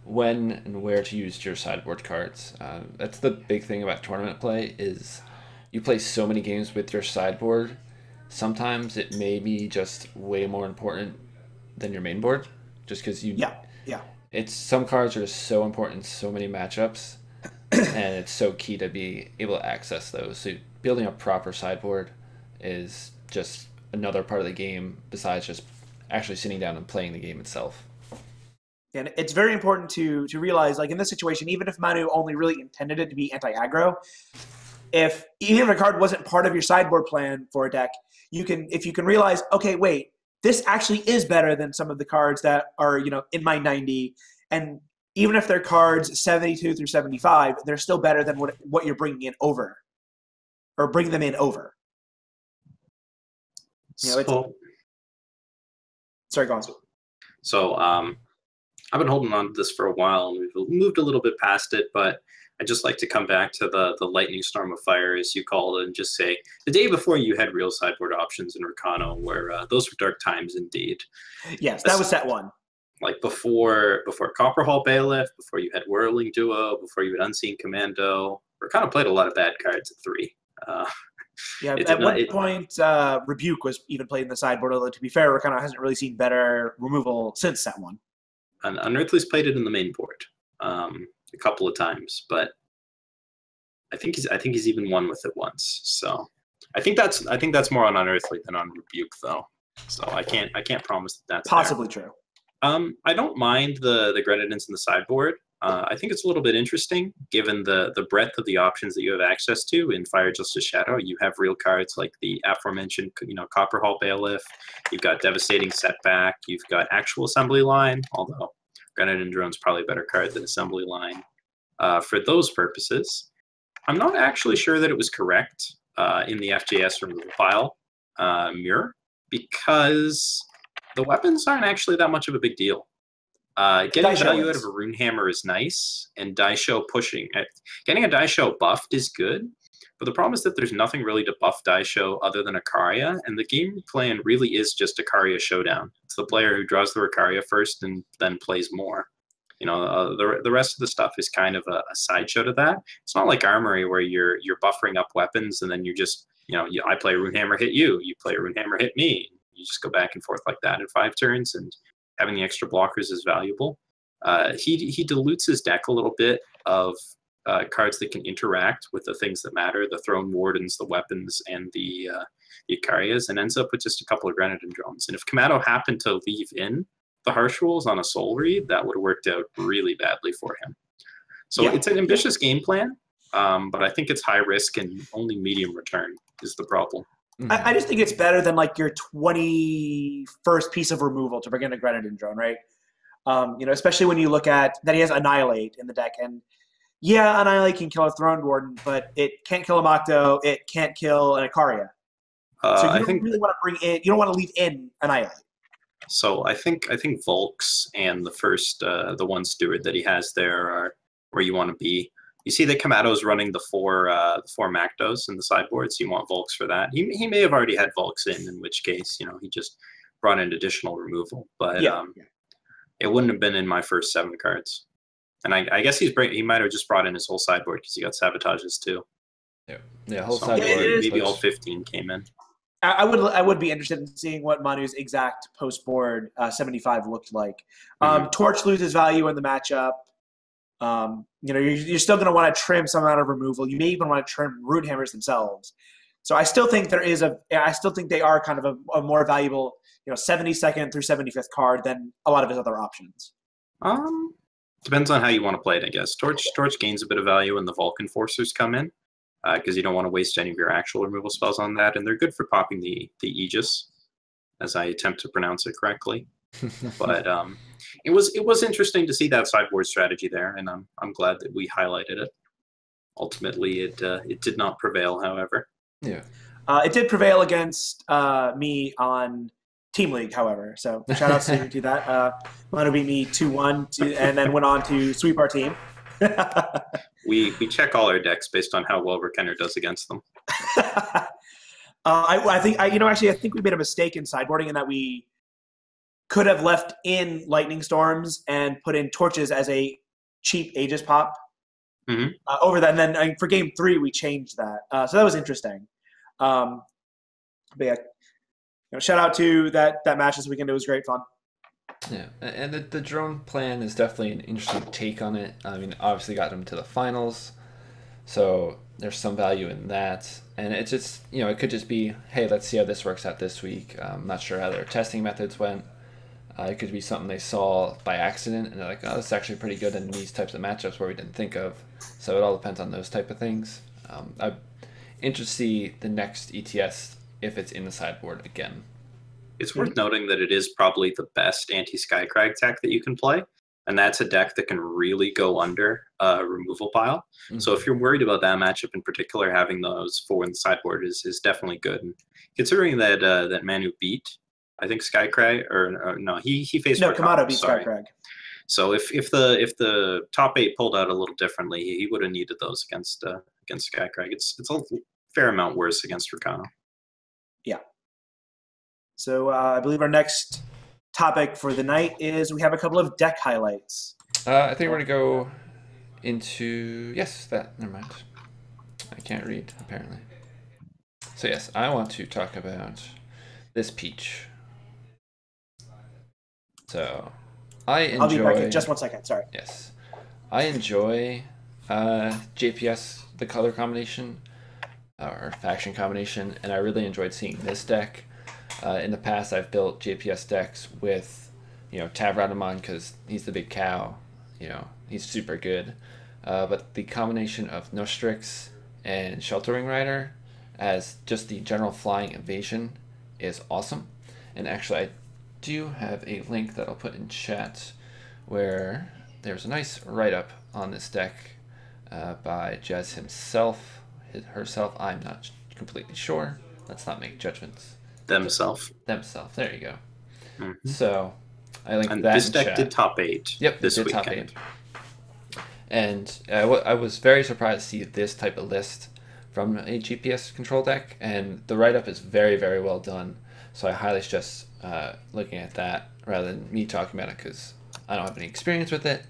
when and where to use your sideboard cards. That's the big thing about tournament play, is you play so many games with your sideboard. Sometimes it may be just way more important than your main board, just because Yeah. Some cards are just so important in so many matchups, and it's so key to be able to access those. So building a proper sideboard is just another part of the game besides just actually sitting down and playing the game itself. And it's very important to realize, like in this situation, even if Manu only really intended it to be anti-aggro, even if a card wasn't part of your sideboard plan for a deck, if you can realize, okay, wait, this actually is better than some of the cards that are, in my 90, and even if they're cards 72 through 75, they're still better than what you're bringing in over, or bringing them in over. Sorry, go on. So I've been holding on to this for a while, and we've moved a little bit past it, but I'd just like to come back to the lightning storm of fire, as you call it, and just say, the day before you had real sideboard options in Rakano, where those were dark times indeed. Yes, that was set one. Like before Copperhall Bailiff, before you had Whirling Duo, before you had Unseen Commando, Rakano played a lot of bad cards at 3. At one point, Rebuke was even played in the sideboard, although to be fair, Rakano hasn't really seen better removal since set one. And Unearthly's played it in the main board a couple of times, but I think he's even won with it once. So I think that's more on Unearthly than on Rebuke, though. So I can't promise that's possibly true. I don't mind the Grenadins in the sideboard. I think it's a little bit interesting, given the breadth of the options that you have access to in Fire Justice Shadow. You have real cards like the aforementioned, Copperhall Bailiff. You've got Devastating Setback. You've got actual Assembly Line, although Grenadin Drone's probably a better card than Assembly Line. For those purposes, I'm not actually sure that it was correct in the FJS removal file mirror, because the weapons aren't actually that much of a big deal. Getting value out of a Runehammer is nice, and Daisho getting a Daisho buffed is good, but the problem is that there's nothing really to buff Daisho other than Ikaria, and the game plan really is just Ikaria Showdown. It's the player who draws the Ikaria first and then plays more. The rest of the stuff is kind of a sideshow to that. It's not like Armory where you're buffering up weapons and then you're just, I play a Runehammer, hit you. You play a Runehammer, hit me. You just go back and forth like that in 5 turns, and having the extra blockers is valuable. He dilutes his deck a little bit of cards that can interact with the things that matter, the Throne Wardens, the weapons, and the Ikarias, and ends up with just a couple of Grenadin Drones. And if Kamato happened to leave in the Harsh Rules on a Soul Read, that would have worked out really badly for him. So It's an ambitious game plan, but I think it's high risk and only medium return is the problem. I just think it's better than like your 21st piece of removal to bring in a Grenadin Drone, right? Especially when you look at that he has Annihilate in the deck, and Annihilate can kill a Throne Warden, but it can't kill a Makto, it can't kill an Ikaria. So you don't really want to bring in, you don't want to leave in Annihilate. So I think Volks and the first the one Steward that he has there are where you want to be. You see that Kamato's running the four Maktos in the sideboard, so you want Volks for that. He may have already had Volks in which case, he just brought in additional removal. But it wouldn't have been in my first 7 cards. And I guess he might have just brought in his whole sideboard because he got Sabotages too. Yeah, whole So sideboard. maybe all 15 came in. I would be interested in seeing what ManuS exact post board 75 looked like. Torch loses value in the matchup. You're still going to want to trim some amount of removal. You may even want to trim root hammers themselves. So I still think they are kind of a more valuable, 72nd through 75th card than a lot of his other options. Depends on how you want to play it, I guess. Torch gains a bit of value when the Vulcan Forcers come in, because you don't want to waste any of your actual removal spells on that, and they're good for popping the Aegis, as I attempt to pronounce it correctly. But it was interesting to see that sideboard strategy there, and I'm glad that we highlighted it. Ultimately, it did not prevail, however. Yeah. It did prevail against me on Team League, however. So shout outs to that. Manu beat me 2-1, and then went on to sweep our team. We check all our decks based on how well rekenner does against them. I think we made a mistake in sideboarding in that we could have left in lightning storms and put in torches as a cheap Aegis pop over that. And then for game 3, we changed that. So that was interesting. But yeah, shout out to that match this weekend. It was great fun. Yeah, and the drone plan is definitely an interesting take on it. I mean, obviously got them to the finals, so there's some value in that. And it's just, it could just be, hey, let's see how this works out this week. I'm not sure how their testing methods went. It could be something they saw by accident, and they're like, oh, this is actually pretty good in these types of matchups where we didn't think of. So it all depends on those type of things. I'm interested to see the next ETS if it's in the sideboard again. It's worth noting that it is probably the best anti-Skycrag deck that you can play, and that's a deck that can really go under a removal pile. So if you're worried about that matchup in particular, having those 4 in the sideboard is definitely good. And considering that Manu beat, I think Skycrag, or no, he faced Kamado beat Skycrag. So if the top 8 pulled out a little differently, he would have needed those against Skycrag. It's a fair amount worse against Ricano. Yeah. So I believe our next topic for the night is we have a couple of deck highlights. I think we're going to go into... never mind. I can't read, apparently. So yes, I want to talk about this peach. So I enjoy... I'll be back in just 1 second, sorry. Yes. I enjoy JPS, the color combination, or faction combination, and I really enjoyed seeing this deck. In the past, I've built JPS decks with, Tav Radamon because he's the big cow. He's super good. But the combination of Nostrix and Sheltering Rider as just the general flying evasion is awesome. And actually, I do have a link that I'll put in chat where there's a nice write-up on this deck by Jez herself. I'm not completely sure. Let's not make judgments. Themself. There you go. So I linked that. This deck chat. did top 8. Yep, this did weekend. Top 8. And I was very surprised to see this type of list from a GPS control deck, and the write-up is very, very well done. So I highly suggest looking at that rather than me talking about it because I don't have any experience with it.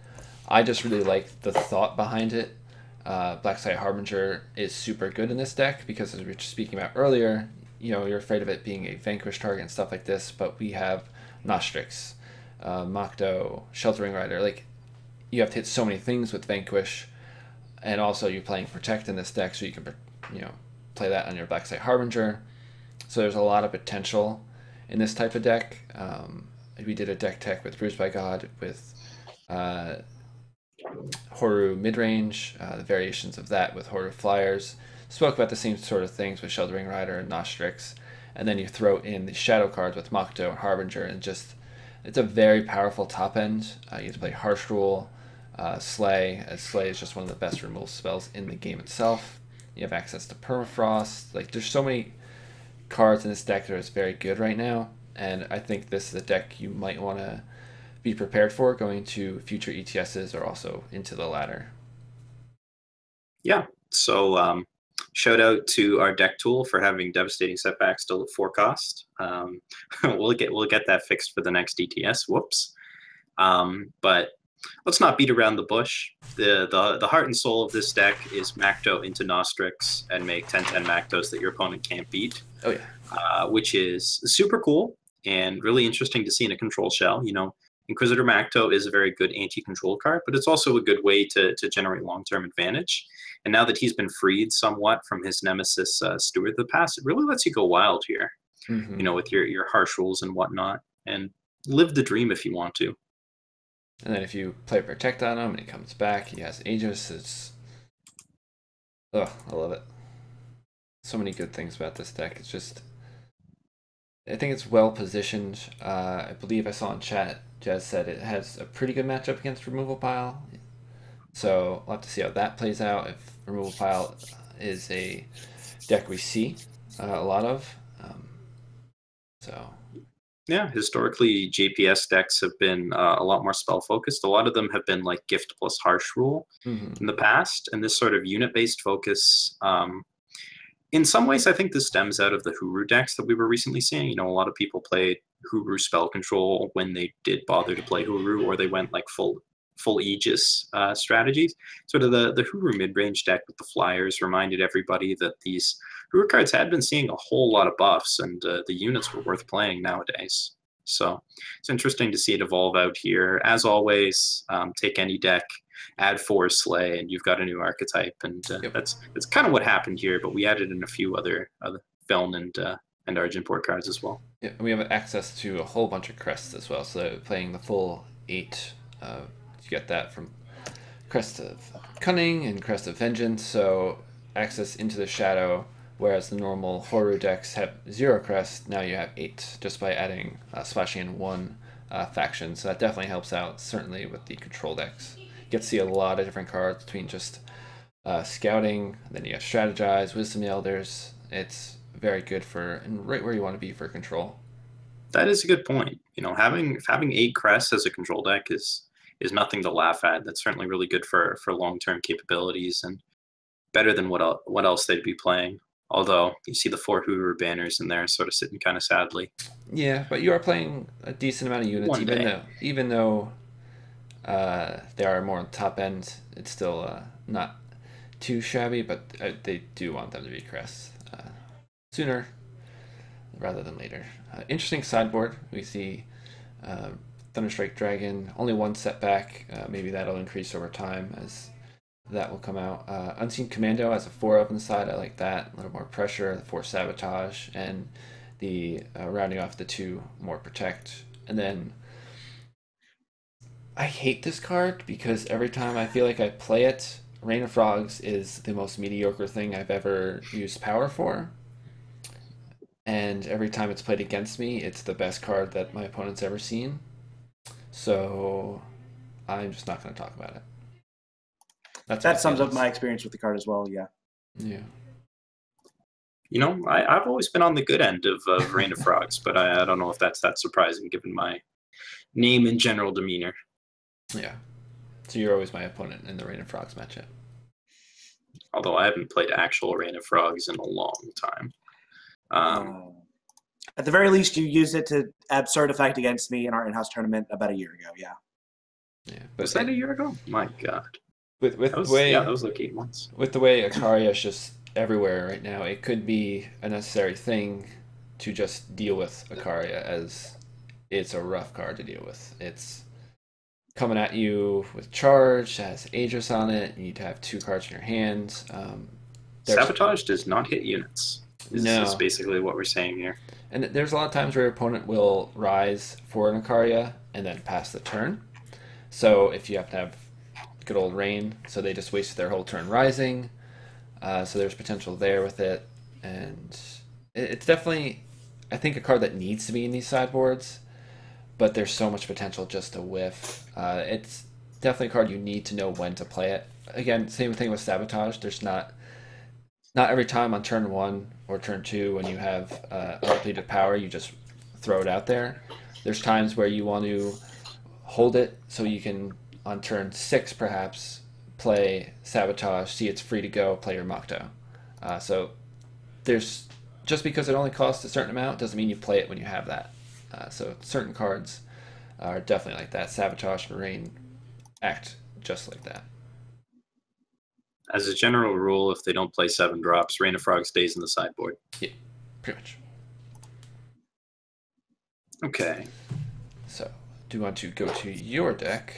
I just really like the thought behind it. Blacksite Harbinger is super good in this deck because, as we were just speaking about earlier, you're afraid of it being a vanquish target and stuff like this, but we have Nostrix, Mokdo, Sheltering Rider. Like, you have to hit so many things with vanquish, and also you're playing Protect in this deck, so you can, play that on your Blacksite Harbinger. So there's a lot of potential in this type of deck. We did a deck tech with Bruised by God, with Horu midrange, the variations of that with Horu Flyers. Spoke about the same sort of things with Sheltering Rider and Nostrix, and then you throw in the shadow cards with Mokdo and Harbinger, and it's a very powerful top end. You have to play Harsh Rule, Slay, as Slay is just one of the best removal spells in the game itself. You have access to Permafrost. Like, there's so many cards in this deck that is very good right now, and I think this is a deck you might want to be prepared for going to future ETSs or also into the ladder. Yeah, so shout out to our deck tool for having devastating setbacks still at 4 cost. We'll get that fixed for the next ETS. Whoops. But let's not beat around the bush. The heart and soul of this deck is Macto into Nostrix and make 10/10 Mactos that your opponent can't beat. Oh yeah. Which is super cool and really interesting to see in a control shell. Inquisitor Macto is a very good anti-control card, but it's also a good way to generate long-term advantage. And now that he's been freed somewhat from his nemesis Steward of the Past, it really lets you go wild here, with your harsh rules and whatnot, and live the dream if you want to. And then if you play Protect on him and he comes back, he has Aegis. I love it. So many good things about this deck. It's just, I think it's well positioned. I believe I saw in chat, Jez said it has a pretty good matchup against Removal Pile. So we'll have to see how that plays out. If Removal Pile is a deck we see a lot of. Yeah, historically, JPS decks have been a lot more spell-focused. A lot of them have been like Gift plus Harsh Rule in the past, and this sort of unit-based focus, in some ways, I think this stems out of the Huru decks that we were recently seeing. A lot of people played Huru spell control when they did bother to play Huru, or they went like full Aegis strategies. Sort of the Huru mid-range deck with the flyers reminded everybody that these Huru cards had been seeing a whole lot of buffs, and the units were worth playing nowadays. So it's interesting to see it evolve out here. As always, take any deck, add 4 Slay, and you've got a new archetype. And that's kind of what happened here, but we added in a few other Feln and Argenport cards as well. Yeah, we have access to a whole bunch of crests as well. So playing the full 8, you get that from Crest of Cunning and Crest of Vengeance. So access into the Shadow. Whereas the normal Horu decks have 0 crest, now you have 8 just by adding splashing in 1 faction. So that definitely helps out, certainly with the control decks. You get to see a lot of different cards between just scouting, then you have strategize, wisdom elders. It's very good and right where you want to be for control. That is a good point. Having 8 crests as a control deck is nothing to laugh at. That's certainly really good for long-term capabilities and better than what else they'd be playing. Although you see the 4 Hoover banners in there sort of sitting kind of sadly. Yeah, but you are playing a decent amount of units, even though they are more on top end. It's still not too shabby, but they do want them to be crests sooner rather than later. Interesting sideboard. We see Thunderstrike Dragon, only 1 setback. Maybe that'll increase over time as that will come out. Unseen Commando has a 4 up inside. I like that. A little more pressure, the 4 Sabotage, and the rounding off the 2 more Protect. And then I hate this card because every time I feel like I play it, Rain of Frogs is the most mediocre thing I've ever used power for. And every time it's played against me, it's the best card that my opponent's ever seen. So I'm just not going to talk about it. That sums up my experience with the card as well, yeah. Yeah. I've always been on the good end of Rain of Frogs, but I don't know if that's that surprising given my name and general demeanor. Yeah. So you're always my opponent in the Rain of Frogs matchup. Although I haven't played actual Rain of Frogs in a long time. At the very least, you used it to absurd effect against me in our in-house tournament about a year ago, yeah. Yeah. Was that a year ago? My God. That was like 8 months. With the way Ikaria is just everywhere right now, it could be a necessary thing to just deal with Ikaria, as it's a rough card to deal with. It's coming at you with charge, it has Aegis on it, you need to have 2 cards in your hand. Sabotage does not hit units. Is basically what we're saying here. And there's a lot of times where your opponent will rise for an Ikaria and then pass the turn. So if you have to have good old Rain, so they just wasted their whole turn rising. So there's potential there with it. And it's definitely, I think, a card that needs to be in these sideboards, but there's so much potential just to whiff. It's definitely a card you need to know when to play it. Again, same thing with Sabotage. There's not every time on turn 1 or turn 2 when you have undepleted power, you just throw it out there. There's times where you want to hold it so you can, on turn 6 perhaps, play Sabotage, see it's free to go, play your Makto. So there's, just because it only costs a certain amount doesn't mean you play it when you have that. So certain cards are definitely like that. Sabotage and Rain act just like that. As a general rule, if they don't play 7 drops, Rain of Frog stays in the sideboard. Yeah, pretty much. Okay. So, do you want to go to your deck?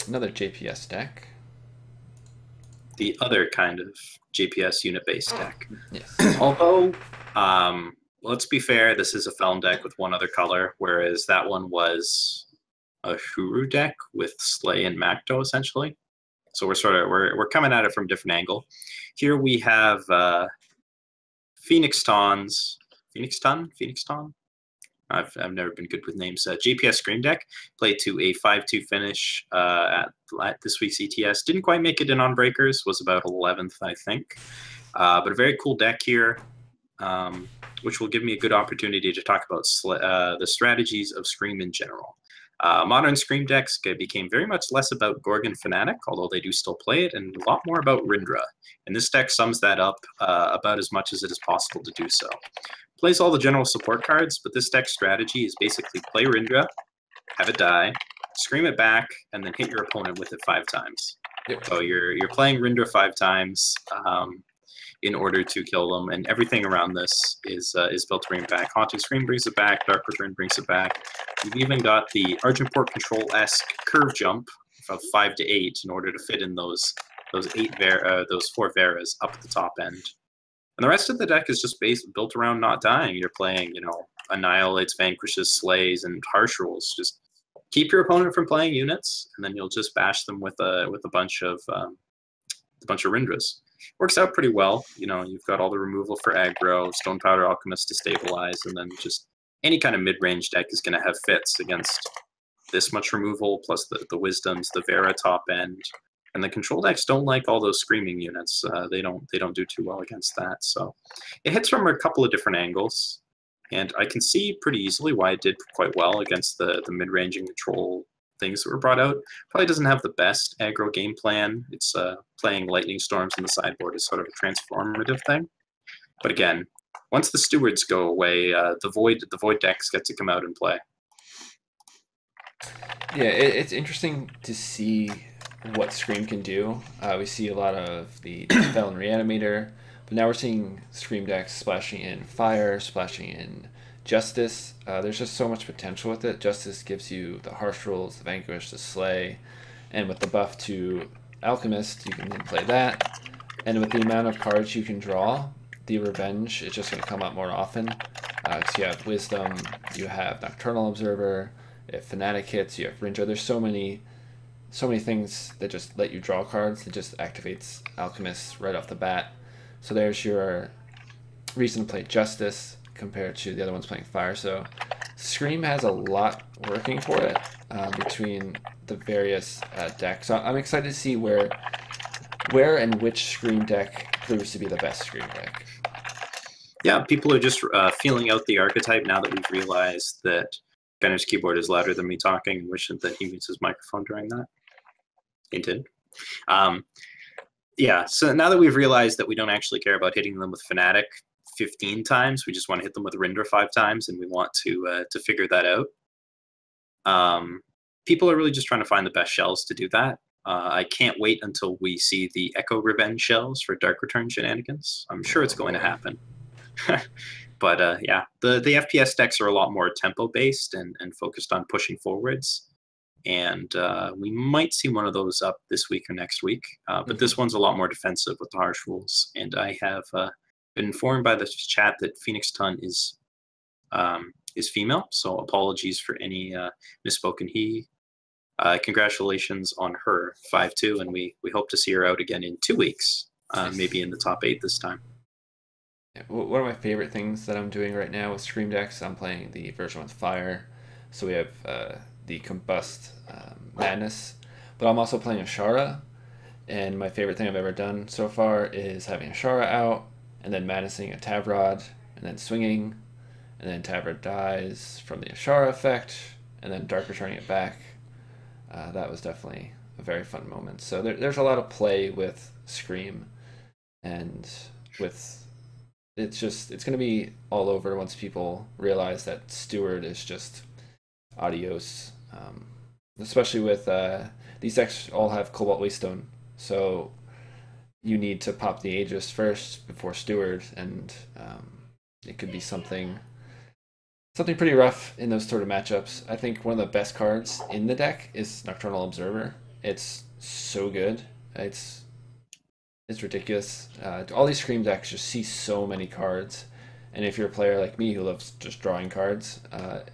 Another JPS deck. The other kind of JPS unit-based deck. Yes. Although, let's be fair, this is a Felm deck with one other color, whereas that one was a Huru deck with Slay and Macto, essentially. So we're coming at it from a different angle. Here we have Phoenixton. I've never been good with names. JPS Scream deck played to a 5-2 finish at this week's ETS. Didn't quite make it in on Breakers. Was about 11th, I think. But a very cool deck here, which will give me a good opportunity to talk about the strategies of Scream in general. Modern Scream decks became very much less about Gorgon Fanatic, although they do still play it, and a lot more about Rindra. And this deck sums that up about as much as it is possible to do so. Plays all the general support cards, but this deck's strategy is basically play Rindra, have it die, scream it back, and then hit your opponent with it 5 times. Yep. So you're playing Rindra 5 times in order to kill them, and everything around this is built to bring it back. Haunting Scream brings it back, Dark Return brings it back. We've even got the Argenport Control-esque curve jump of 5 to 8 in order to fit in those 4 Veras up at the top end. And the rest of the deck is just built around not dying. You're playing, Annihilates, Vanquishes, Slays, and Harsh Rules. Just keep your opponent from playing units, and then you'll just bash them with a bunch of Rindras. Works out pretty well. You've got all the removal for aggro, Stone Powder Alchemist to stabilize, and then just any kind of mid-range deck is going to have fits against this much removal, plus the Wisdoms, the Vera top end. And the control decks don't like all those screaming units. They don't do too well against that. So it hits from a couple of different angles, and I can see pretty easily why it did quite well against the mid-range and control things that were brought out. Probably doesn't have the best aggro game plan. It's playing Lightning Storms in the sideboard is sort of a transformative thing. But again, once the stewards go away, the void decks get to come out and play. Yeah, it's interesting to see what Scream can do. We see a lot of the Dispel and Reanimator, but now we're seeing Scream decks splashing in Fire, splashing in Justice. There's just so much potential with it. Justice gives you the Harsh Rules, the Vanquish, the Slay, and with the buff to Alchemist, you can then play that. And with the amount of cards you can draw, the Revenge is just going to come out more often. So you have Wisdom, you have Nocturnal Observer, if Fanatic hits, you have Rindra. There's so many things that just let you draw cards. It just activates Alchemist right off the bat. So there's your reason to play Justice compared to the other ones playing Fire. So Scream has a lot working for it between the various decks. So I'm excited to see where and which Scream deck proves to be the best Scream deck. Yeah, people are just feeling out the archetype now that we've realized that Benner's keyboard is louder than me talking, and wishing that he mutes his microphone during that. He did. Yeah, so now that we've realized that we don't actually care about hitting them with Fanatic 15 times, we just want to hit them with Rindra 5 times, and we want to figure that out. People are really just trying to find the best shells to do that. I can't wait until we see the Echo Revenge shells for Dark Return shenanigans. I'm sure it's going to happen. But yeah, the FPS decks are a lot more tempo-based and focused on pushing forwards. And we might see one of those up this week or next week. But this one's a lot more defensive with the Harsh Rules. And I have been informed by the chat that Phoenixton is female. So apologies for any misspoken he. Congratulations on her 5-2, and we hope to see her out again in 2 weeks, maybe in the top 8 this time. Yeah, one of my favorite things that I'm doing right now with Scream decks, I'm playing the version with Fire. So we have the Combust ManuS, but I'm also playing Ashara, and my favorite thing I've ever done so far is having Ashara out, and then ManuSing a Tavrod, and then swinging, and then Tavrod dies from the Ashara effect, and then Dark Returning it back. That was definitely a very fun moment. So there's a lot of play with Scream, and it's going to be all over once people realize that Steward is just adios. especially with these decks all have Cobalt Waystone, so you need to pop the Aegis first before Steward, and it could be something pretty rough in those sort of matchups. I think one of the best cards in the deck is Nocturnal Observer. It's so good. It's ridiculous. All these Scream decks just see so many cards, and if you're a player like me who loves just drawing cards,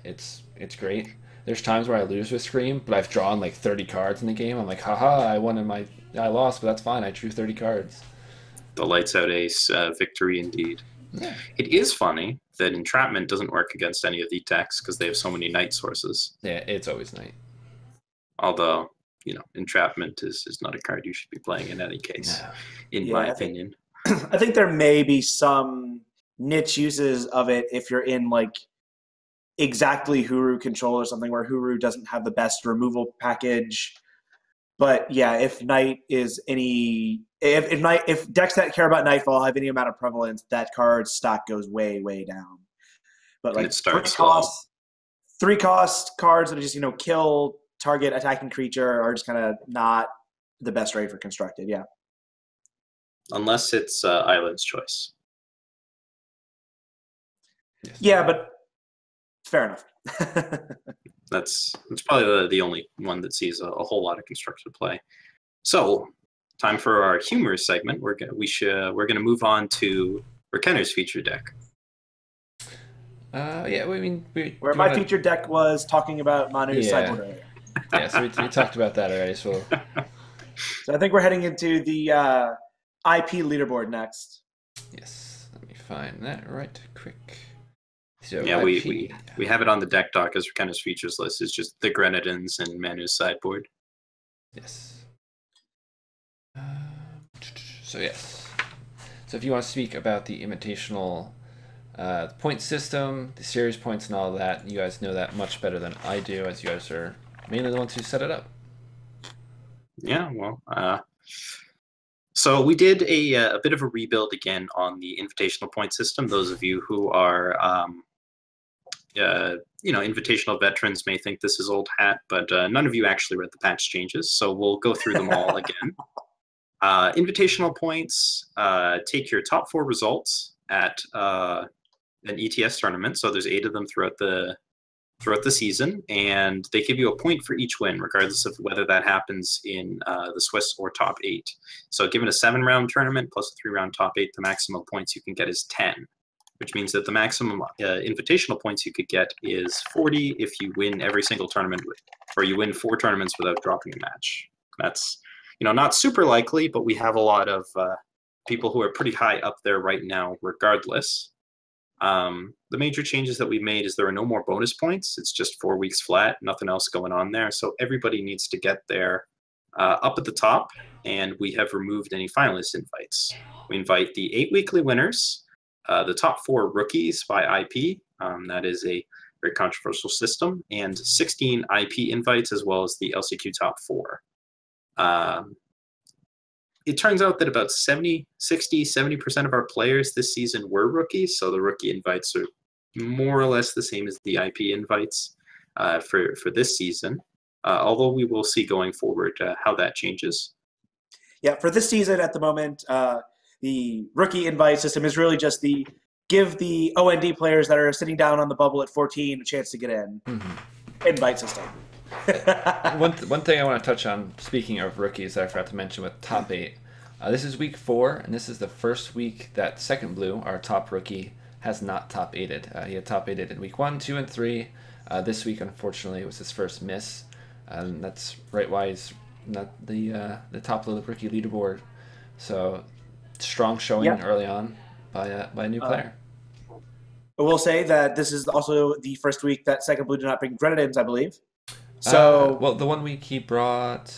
it's great. There's times where I lose with Scream, but I've drawn like 30 cards in the game. I'm like, haha, I lost, but that's fine. I drew 30 cards. The lights out ace victory indeed. Yeah. It is funny that entrapment doesn't work against any of the decks because they have so many night sources. Yeah, it's always night. Although, entrapment is not a card you should be playing in any case, in my opinion. I think there may be some niche uses of it if you're in like exactly Huru control or something where Huru doesn't have the best removal package. But yeah, if night is if decks that care about Nightfall have any amount of prevalence, that card's stock goes way, way down. But like three cost cards that just kill target attacking creature are just kind of not the best rate for constructed. Yeah. Unless it's Island's Choice. Yes. Yeah, but fair enough. That's probably the only one that sees a whole lot of constructed play. So, time for our humor segment. We're gonna move on to Rekenner's feature deck. Yeah, I mean, where my feature deck was talking about ManuS sideboard earlier. Yeah, so we talked about that already. So I think we're heading into the IP leaderboard next. Yes, let me find that right quick. So yeah, we have it on the deck dock as Rekenner's features list. It's just the Grenadins and ManuS sideboard. Yes. So yes. So if you want to speak about the invitational point system, the series points and all of that, you guys know that much better than I do, as you guys are mainly the ones who set it up. Yeah, well, so we did a bit of a rebuild again on the invitational point system. Those of you who are invitational veterans may think this is old hat, but none of you actually read the patch changes, so we'll go through them all again. Invitational points take your top 4 results at an ETS tournament, so there's 8 of them throughout the season, and they give you a point for each win, regardless of whether that happens in the Swiss or top 8. So given a 7-round tournament plus a 3-round top 8, the maximum points you can get is 10. Which means that the maximum invitational points you could get is 40 if you win every single tournament, or you win 4 tournaments without dropping a match. That's, not super likely, but we have a lot of people who are pretty high up there right now regardless. The major changes that we've made is there are no more bonus points. It's just 4 weeks flat, nothing else going on there. So everybody needs to get there up at the top, and we have removed any finalist invites. We invite the 8 weekly winners, the top 4 rookies by IP, that is a very controversial system, and 16 IP invites as well as the LCQ top 4. It turns out that about 70% of our players this season were rookies, so the rookie invites are more or less the same as the IP invites for this season, although we will see going forward how that changes. Yeah, for this season at the moment, the rookie invite system is really just give the OND players that are sitting down on the bubble at 14 a chance to get in. Mm-hmm. Invite system. One thing I want to touch on, speaking of rookies, that I forgot to mention with top 8. This is week 4, and this is the first week that SecondBlue, our top rookie, has not top 8'd. He had top 8'd in week 1, 2, and 3. This week, unfortunately, was his first miss. That's right why he's not the top of the rookie leaderboard. So strong showing early on by a new player. I will say that this is also the first week that SecondBlue did not bring Grenadins, I believe. So well, the one week he brought,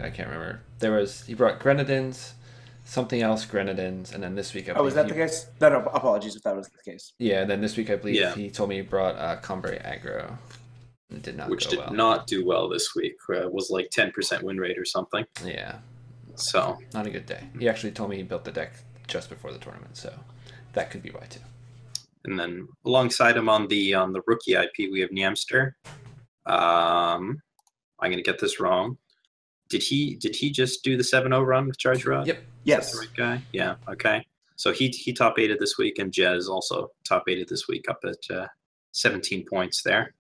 I can't remember. He brought Grenadins, something else Grenadins, and then this week I believe. Oh, is that the case? No, apologies if that was the case. Yeah, then this week I believe he told me he brought Rally Aggro. It did not Which go did well. not do well this week. It was like 10% win rate or something. Yeah. So not a good day. He actually told me he built the deck just before the tournament, so that could be why too. And then alongside him on the rookie IP, we have Niamster. I'm going to get this wrong. Did he just do the 7-0 run with Charge Rod? Yep. Yes. Is that the right guy? Yeah. Okay. So he top 8'd this week, and Jez also top 8'd this week, up at 17 points there.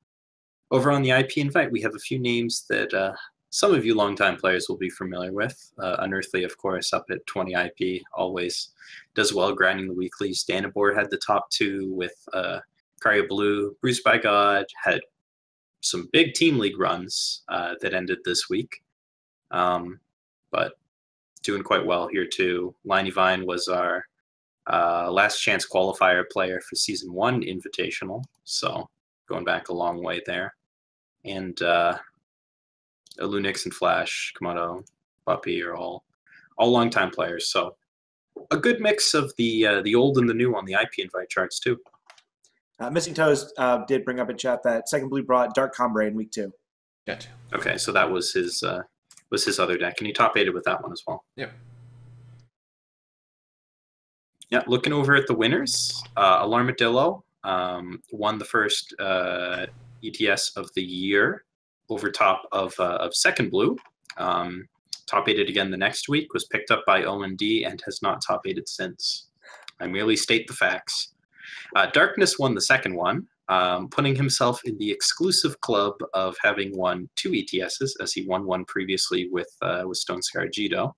Over on the IP invite, we have a few names that some of you longtime players will be familiar with. Unearthly, of course, up at 20 IP, always does well grinding the weeklies. Danabor had the top 2 with Cario Blue. Bruised by God had some big team league runs that ended this week, but doing quite well here too. Liney Vine was our last chance qualifier player for Season 1 Invitational, so going back a long way there. And Lunix and Flash, Komodo, Puppy are all longtime players. So a good mix of the old and the new on the IP invite charts too. Missing Toes did bring up in chat that SecondBlue brought Dark Combre in week 2. Gotcha. Okay, so that was his other deck, and he top 8'd with that one as well. Yep. Yeah, looking over at the winners, Alarmadillo won the first ETS of the year over top of SecondBlue. Top 8'd again the next week, was picked up by OND and has not top 8'd since. I merely state the facts. Darkness won the second one, putting himself in the exclusive club of having won 2 ETSs, as he won one previously with Stone Scar Jido.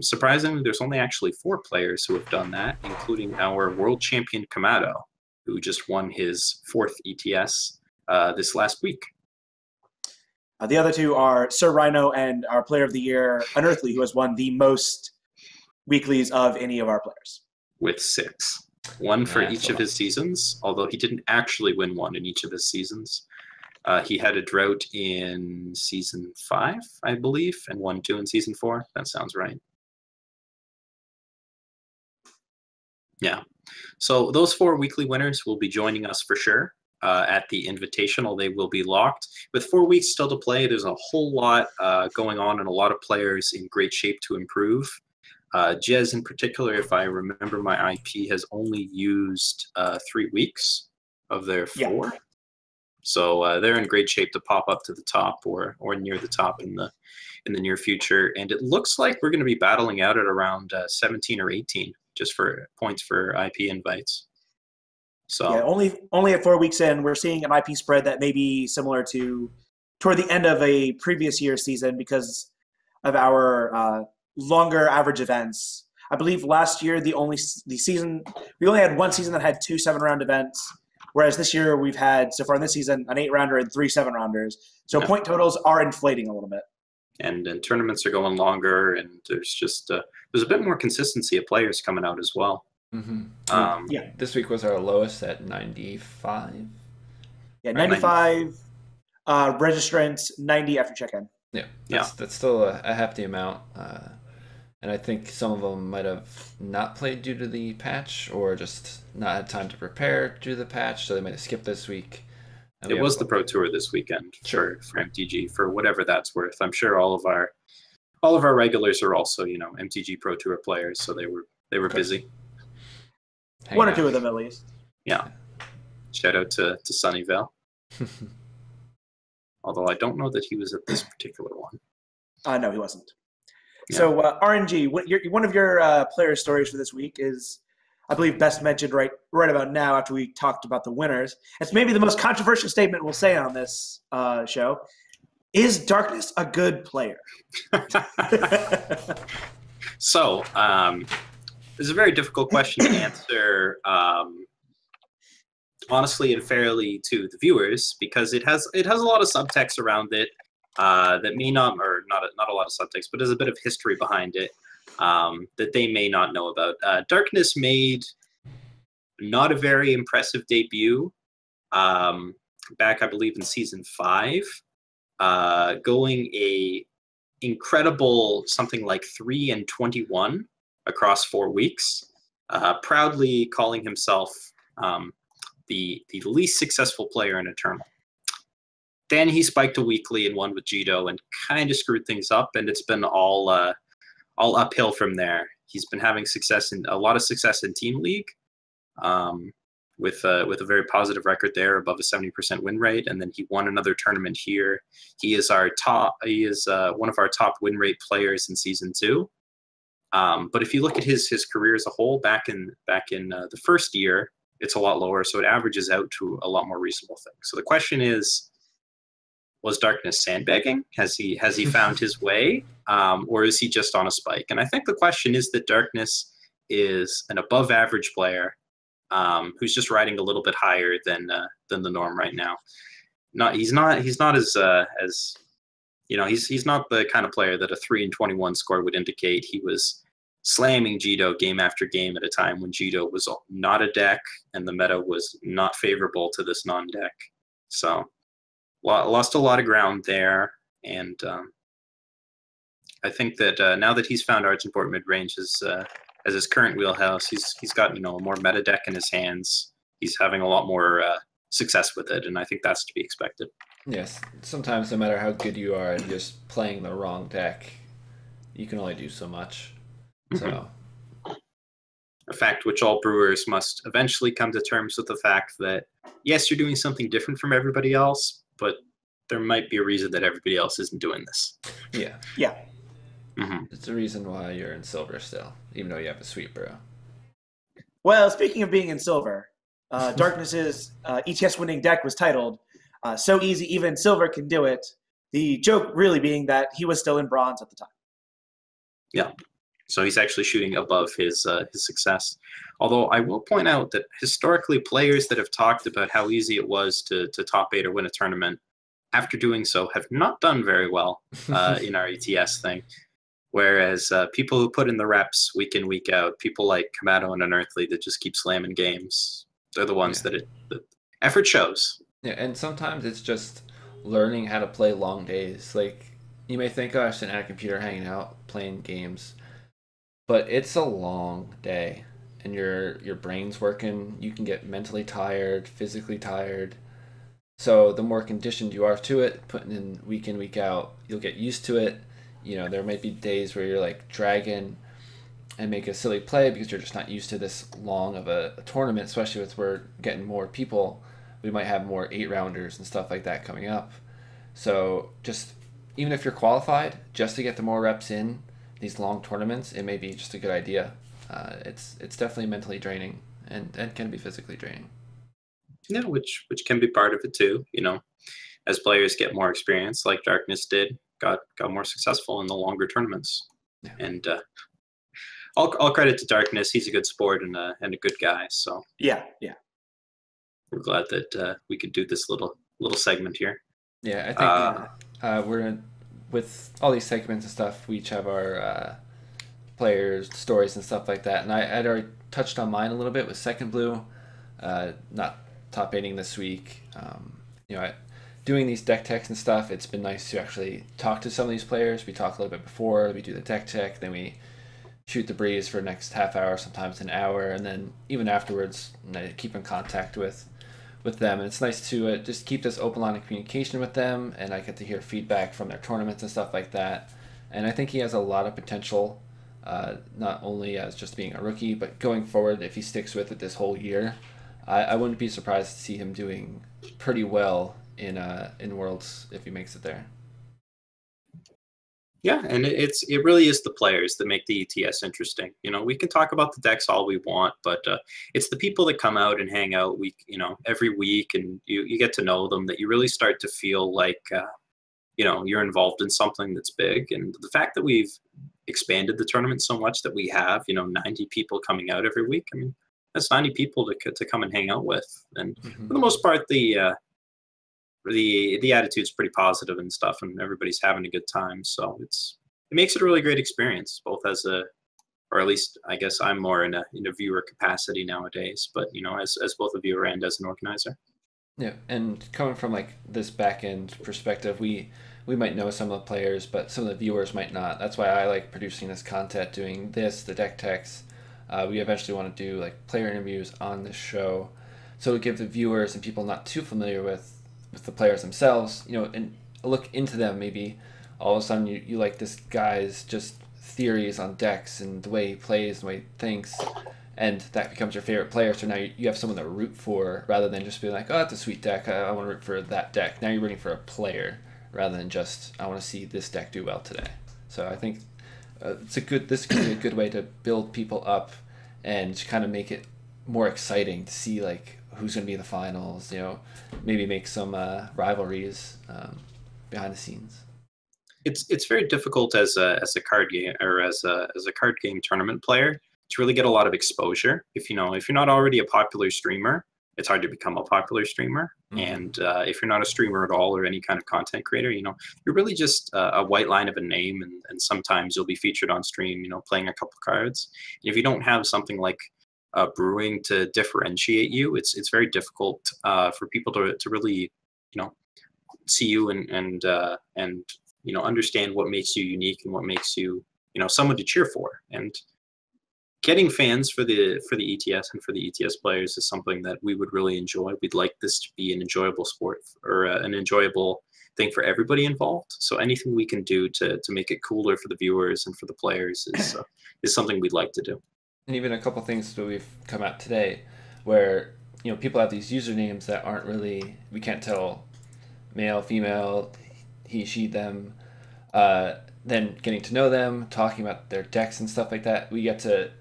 Surprisingly, there's only actually 4 players who have done that, including our world champion Kamado, who just won his 4th ETS this last week. The other 2 are Sir Rhino and our player of the year, Unearthly, who has won the most weeklies of any of our players. With 6. One for each of his seasons, although he didn't actually win one in each of his seasons. He had a drought in Season 5, I believe, and won 2 in Season 4. That sounds right. Yeah. So those 4 weekly winners will be joining us for sure at the Invitational. They will be locked. With 4 weeks still to play, there's a whole lot going on and a lot of players in great shape to improve. Jez in particular, if I remember my IP, has only used 3 weeks of their 4. Yeah. So they're in great shape to pop up to the top or near the top in the near future. And it looks like we're going to be battling out at around 17 or 18 just for points for IP invites. So yeah, only at 4 weeks in, we're seeing an IP spread that may be similar to toward the end of a previous year's season because of our longer average events. I believe last year we only had one season that had 2 7-round events, whereas this year we've had so far in this season an 8-rounder and 3 7-rounders. So point totals are inflating a little bit. And tournaments are going longer, and there's just there's a bit more consistency of players coming out as well. Mm-hmm. Yeah, this week was our lowest at 95. Yeah, 95 registrants, 90 after check-in. Yeah, that's still a hefty amount. And I think some of them might have not played due to the patch or just not had time to prepare due to the patch, so they might have skipped this week. And it was the Pro Tour this weekend for MTG, for whatever that's worth. I'm sure all of our regulars are also, MTG Pro Tour players, so they were busy. One or 2 of them at least. Yeah. Shout out to Sunnyvale. Although I don't know that he was at this particular one. No, he wasn't. Yeah. So RNG, one of your player stories for this week is, I believe, best mentioned right about now after we talked about the winners. It's maybe the most controversial statement we'll say on this show. Is Darkness a good player? So, it's a very difficult question to answer honestly and fairly to the viewers, because it has a lot of subtext around it that may not, or not a lot of subtext, but there's a bit of history behind it that they may not know about. Darkness made not a very impressive debut back, I believe, in Season 5, going a incredible something like 3-21 across 4 weeks, proudly calling himself the least successful player in Eternal. Then he spiked a weekly and won with Jido and kind of screwed things up, and it's been all uphill from there. He's been having a lot of success in Team League, with a very positive record there, above a 70% win rate, and then he won another tournament here. He is one of our top win rate players in season 2. But if you look at his career as a whole, back in the first year, it's a lot lower, so it averages out to a lot more reasonable things. So the question is, was Darkness sandbagging? Has he found his way, or is he just on a spike? And I think the question is that Darkness is an above average player who's just riding a little bit higher than the norm right now. He's not as he's not the kind of player that a 3-21 score would indicate. He was slamming Jito game after game at a time when Jito was not a deck and the meta was not favorable to this non-deck. So lost a lot of ground there, and I think that now that he's found Argenport mid-range as his current wheelhouse, he's got a more meta deck in his hands. He's having a lot more success with it, and I think that's to be expected. Yes, sometimes no matter how good you are at just playing the wrong deck, you can only do so much. So, a fact which all brewers must eventually come to terms with the fact that, yes, you're doing something different from everybody else, but there might be a reason that everybody else isn't doing this. Yeah. Yeah. It's the reason why you're in silver still, even though you have a sweet brew. Well, speaking of being in silver, Darkness's ETS winning deck was titled So Easy Even Silver Can Do It. The joke really being that he was still in bronze at the time. Yeah. So he's actually shooting above his success. Although I will point out that historically players that have talked about how easy it was to top 8 or win a tournament, after doing so, have not done very well in our ETS thing. Whereas people who put in the reps week in, week out, people like Kamato and Unearthly that just keep slamming games, they're the ones that the effort shows. Yeah, and sometimes it's just learning how to play long days. Like, you may think, oh, I'm sitting at a computer hanging out, playing games. But it's a long day, and your brain's working. You can get mentally tired, physically tired. So the more conditioned you are to it, putting in, week out, you'll get used to it. There might be days where you're like dragging and make a silly play because you're just not used to this long of a tournament, especially with we're getting more people. We might have more 8-rounders and stuff like that coming up. So just, even if you're qualified, just to get the more reps in these long tournaments, it may be just a good idea. It's definitely mentally draining and can be physically draining. Yeah, which can be part of it too. As players get more experience, like Darkness did, got more successful in the longer tournaments. Yeah. And all credit to Darkness. He's a good sport and a good guy. So yeah, we're glad that we could do this little segment here. Yeah, I think we're gonna, with all these segments and stuff, we each have our players, stories, and stuff like that. And I'd already touched on mine a little bit with SecondBlue, not top 8ing this week. Doing these deck techs and stuff, it's been nice to actually talk to some of these players. We talk a little bit before, we do the deck tech, then we shoot the breeze for the next half hour, sometimes an hour, and then even afterwards, I keep in contact with them. And it's nice to just keep this open line of communication with them, and I get to hear feedback from their tournaments and stuff like that. And I think he has a lot of potential, not only as just being a rookie, but going forward, if he sticks with it this whole year, I wouldn't be surprised to see him doing pretty well in Worlds if he makes it there. Yeah, and it really is the players that make the ETS interesting. We can talk about the decks all we want, but it's the people that come out and hang out every week, and you get to know them, that you really start to feel like you're involved in something that's big. And the fact that we've expanded the tournament so much that we have 90 people coming out every week, I mean, that's 90 people to come and hang out with. And for the most part, the attitude's pretty positive and stuff, and everybody's having a good time. So it makes it a really great experience, both or at least I guess I'm more in a viewer capacity nowadays, but as both a viewer and as an organizer. Yeah, and coming from like this back end perspective, we might know some of the players, but some of the viewers might not. That's why I like producing this content, doing this, the deck techs. We eventually want to do like player interviews on this show, so to give the viewers and people not too familiar with the players themselves, and look into them. Maybe all of a sudden you like this guy's just theories on decks and the way he plays and the way he thinks, and that becomes your favorite player. So now you have someone to root for rather than just being like, oh, it's a sweet deck, I want to root for that deck. Now you're rooting for a player rather than just, I want to see this deck do well today. So I think this could be a good way to build people up and kind of make it more exciting to see like who's going to be in the finals, maybe make some rivalries behind the scenes. It's very difficult as a card game or as a card game tournament player to really get a lot of exposure. If you're not already a popular streamer, it's hard to become a popular streamer. And if you're not a streamer at all or any kind of content creator, you're really just a white line of a name, and sometimes you'll be featured on stream, playing a couple cards. And if you don't have something like brewing to differentiate you, it's very difficult for people to really, see you and understand what makes you unique and what makes you, someone to cheer for. And getting fans for the ETS and for the ETS players is something that we would really enjoy. We'd like this to be an enjoyable sport or an enjoyable thing for everybody involved. So anything we can do to make it cooler for the viewers and for the players is something we'd like to do. And even a couple things that we've come out today where, people have these usernames that aren't really, we can't tell male, female, he, she, them. Then getting to know them, talking about their decks and stuff like that,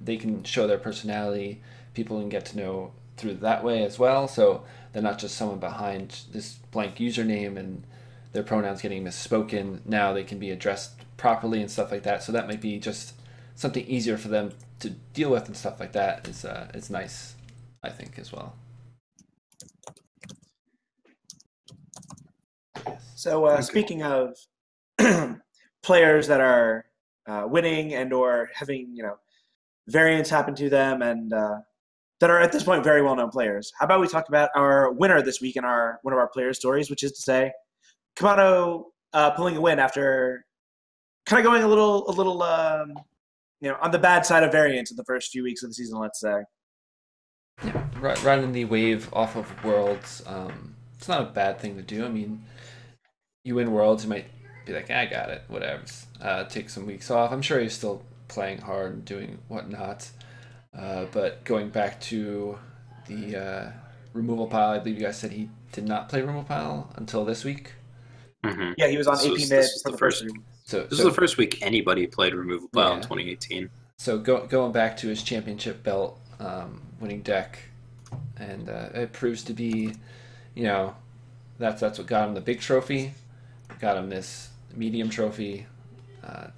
they can show their personality. People can get to know through that way as well. So they're not just someone behind this blank username and their pronouns getting misspoken. Now they can be addressed properly and stuff like that. So that might be just something easier for them to deal with and stuff like that is nice, I think, as well. So speaking of players that are winning and or having variants happen to them and that are at this point very well known players, how about we talk about our winner this week in one of our player stories, which is to say Kamado pulling a win after kind of going a little on the bad side of variants in the first few weeks of the season, let's say. Yeah, riding the wave off of Worlds, it's not a bad thing to do. I mean, you win Worlds, you might be like, I got it, whatever. Take some weeks off. I'm sure he's still playing hard and doing whatnot. But going back to the removal pile, I believe you guys said he did not play removal pile until this week. Mm-hmm. Yeah, he was on AP mid for the first week. This is the first week anybody played removal pile in 2018. So going back to his championship belt winning deck, and it proves to be, that's what got him the big trophy, got him this medium trophy.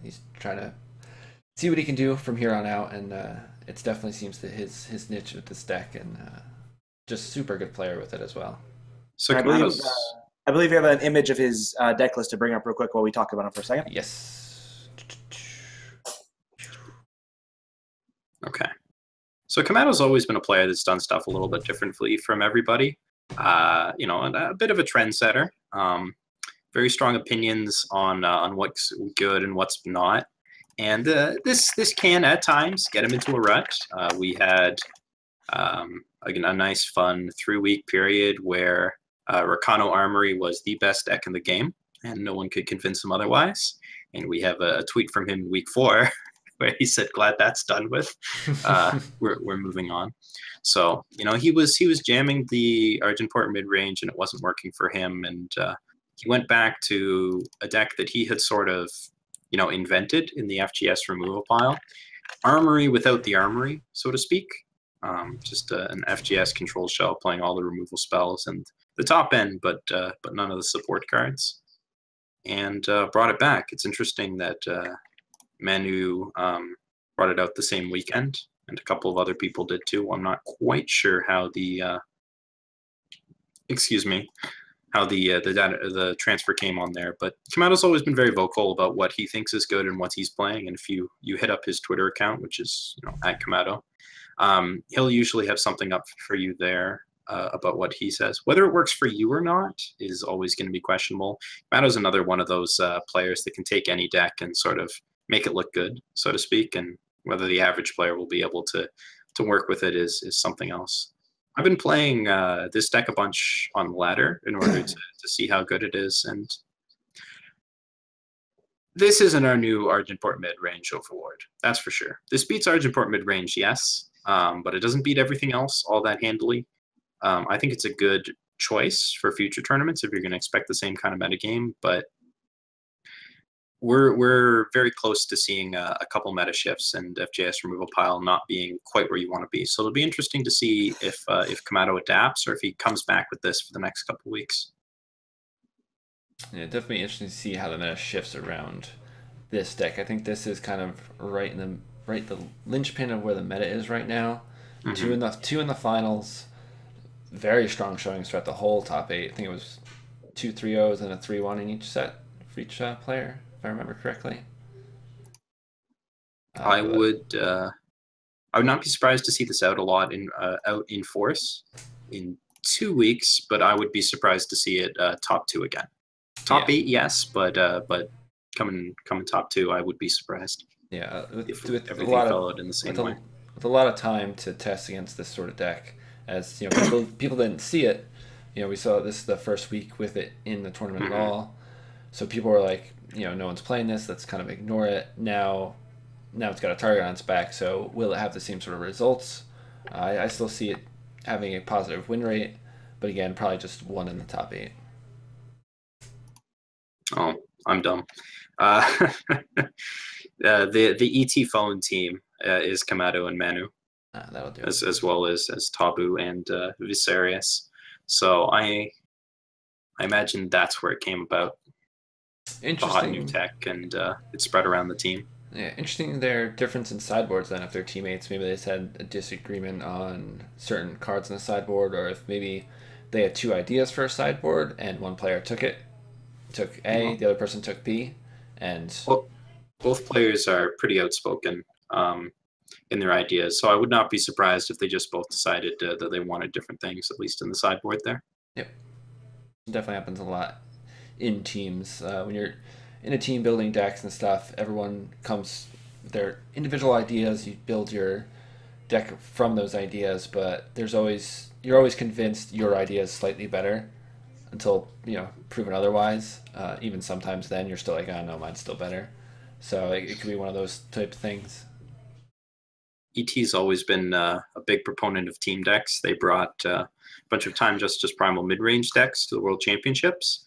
He's trying to see what he can do from here on out, and it definitely seems that his niche with this deck, and just super good player with it as well. So I believe you have an image of his deck list to bring up real quick while we talk about him for a second. Yes. Okay. So Kamado's always been a player that's done stuff a little bit differently from everybody. And a bit of a trendsetter. Very strong opinions on what's good and what's not. And this can at times get him into a rut. We had a nice fun 3-week period where Rakano Armory was the best deck in the game, and no one could convince him otherwise. And we have a tweet from him week 4 where he said, "Glad that's done with. We're moving on." So he was jamming the Argenport mid range, and it wasn't working for him. And he went back to a deck that he had sort of invented in the FGS removal pile, Armory without the armory, so to speak. Just an FGS control shell playing all the removal spells and the top end, but none of the support cards, and brought it back. It's interesting that Manu brought it out the same weekend, and a couple of other people did too. I'm not quite sure how the the transfer came on there, but Kamado's always been very vocal about what he thinks is good and what he's playing. And if you hit up his Twitter account, which is at Kamado, he'll usually have something up for you there about what he says. Whether it works for you or not is always going to be questionable. Kamado's another one of those players that can take any deck and sort of make it look good, so to speak. And whether the average player will be able to work with it is something else. I've been playing this deck a bunch on ladder in order to see how good it is, and This isn't our new Argenport mid-range overlord. That's for sure. This beats Argenport mid-range, yes, but it doesn't beat everything else all that handily. I think it's a good choice for future tournaments if you're going to expect the same kind of metagame, but we're very close to seeing a couple meta shifts and FJS removal pile not being quite where you want to be. So it'll be interesting to see if Kamado adapts or if he comes back with this for the next couple weeks. Yeah, definitely interesting to see how the meta shifts around this deck. I think this is kind of the linchpin of where the meta is right now. Mm-hmm. Two in the finals. Very strong showings throughout the whole top 8. I think it was 2 3-0s and a 3-1 in each set for each player, if I remember correctly. I would not be surprised to see this out a lot out in force in 2 weeks, but I would be surprised to see it top 2 again. Top 8, yes, but coming top 2, I would be surprised. Yeah, if everything followed in the same way. With a lot of time to test against this sort of deck, as you know, people didn't see it. You know, we saw this the first week with it in the tournament at all, so people were like, you know, no one's playing this. Let's kind of ignore it. Now it's got a target on its back. So will it have the same sort of results? I still see it having a positive win rate, but again, probably just 1 in the top 8. Oh, I'm dumb. The ET phone team is Kamado and Manu, that'll do. As well as Tabu and Viserius. So I imagine that's where it came about. Interesting. The hot new tech, and it spread around the team. Yeah, interesting their difference in sideboards then. If they're teammates, maybe they just had a disagreement on certain cards in the sideboard, or if maybe they had 2 ideas for a sideboard and one player took A, the other person took B, and both players are pretty outspoken in their ideas, so I would not be surprised if they just both decided that they wanted different things, at least in the sideboard there. Yep, it definitely happens a lot in teams. When you're in a team building decks and stuff, everyone comes with their individual ideas. You build your deck from those ideas, but you're always convinced your idea is slightly better until, you know, proven otherwise. Even sometimes then you're still like, oh no, mine's still better. So it could be one of those type of things. ET's always been a big proponent of team decks. They brought a bunch of Time Justice Primal mid-range decks to the World Championships,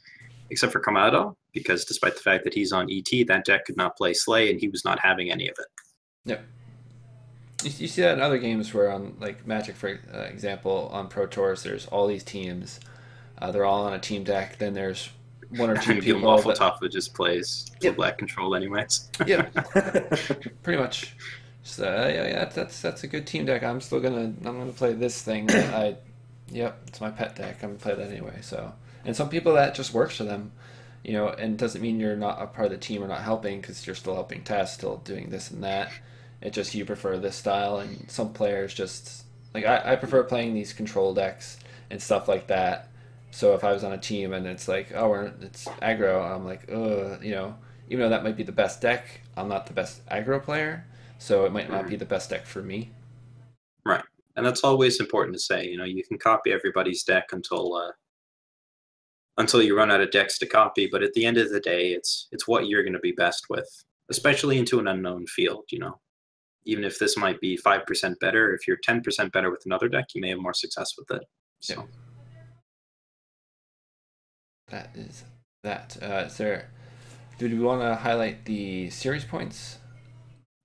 except for Kamado, because despite the fact that he's on ET, that deck could not play Slay, and he was not having any of it. Yep. You see that in other games where on like Magic, for example, on Pro Tours, there's all these teams. They're all on a team deck. Then there's 1 or 2 people. Lawful Toppa just plays black control anyways. Yeah, pretty much. So yeah, that's a good team deck. I'm gonna play this thing. It's my pet deck. I'm gonna play that anyway. So, and some people that just works for them, you know, and doesn't mean you're not a part of the team or not helping, because you're still helping test, still doing this and that. It just you prefer this style, and some players just like I prefer playing these control decks and stuff like that. So if I was on a team and it's like, it's aggro, I'm like, you know, even though that might be the best deck, I'm not the best aggro player, so it might not be the best deck for me. Right, and that's always important to say. You know, you can copy everybody's deck until you run out of decks to copy, but at the end of the day, it's what you're going to be best with, especially into an unknown field. You know, even if this might be 5% better, if you're 10% better with another deck, you may have more success with it. So. Yeah. That is that. Do we want to highlight the series points?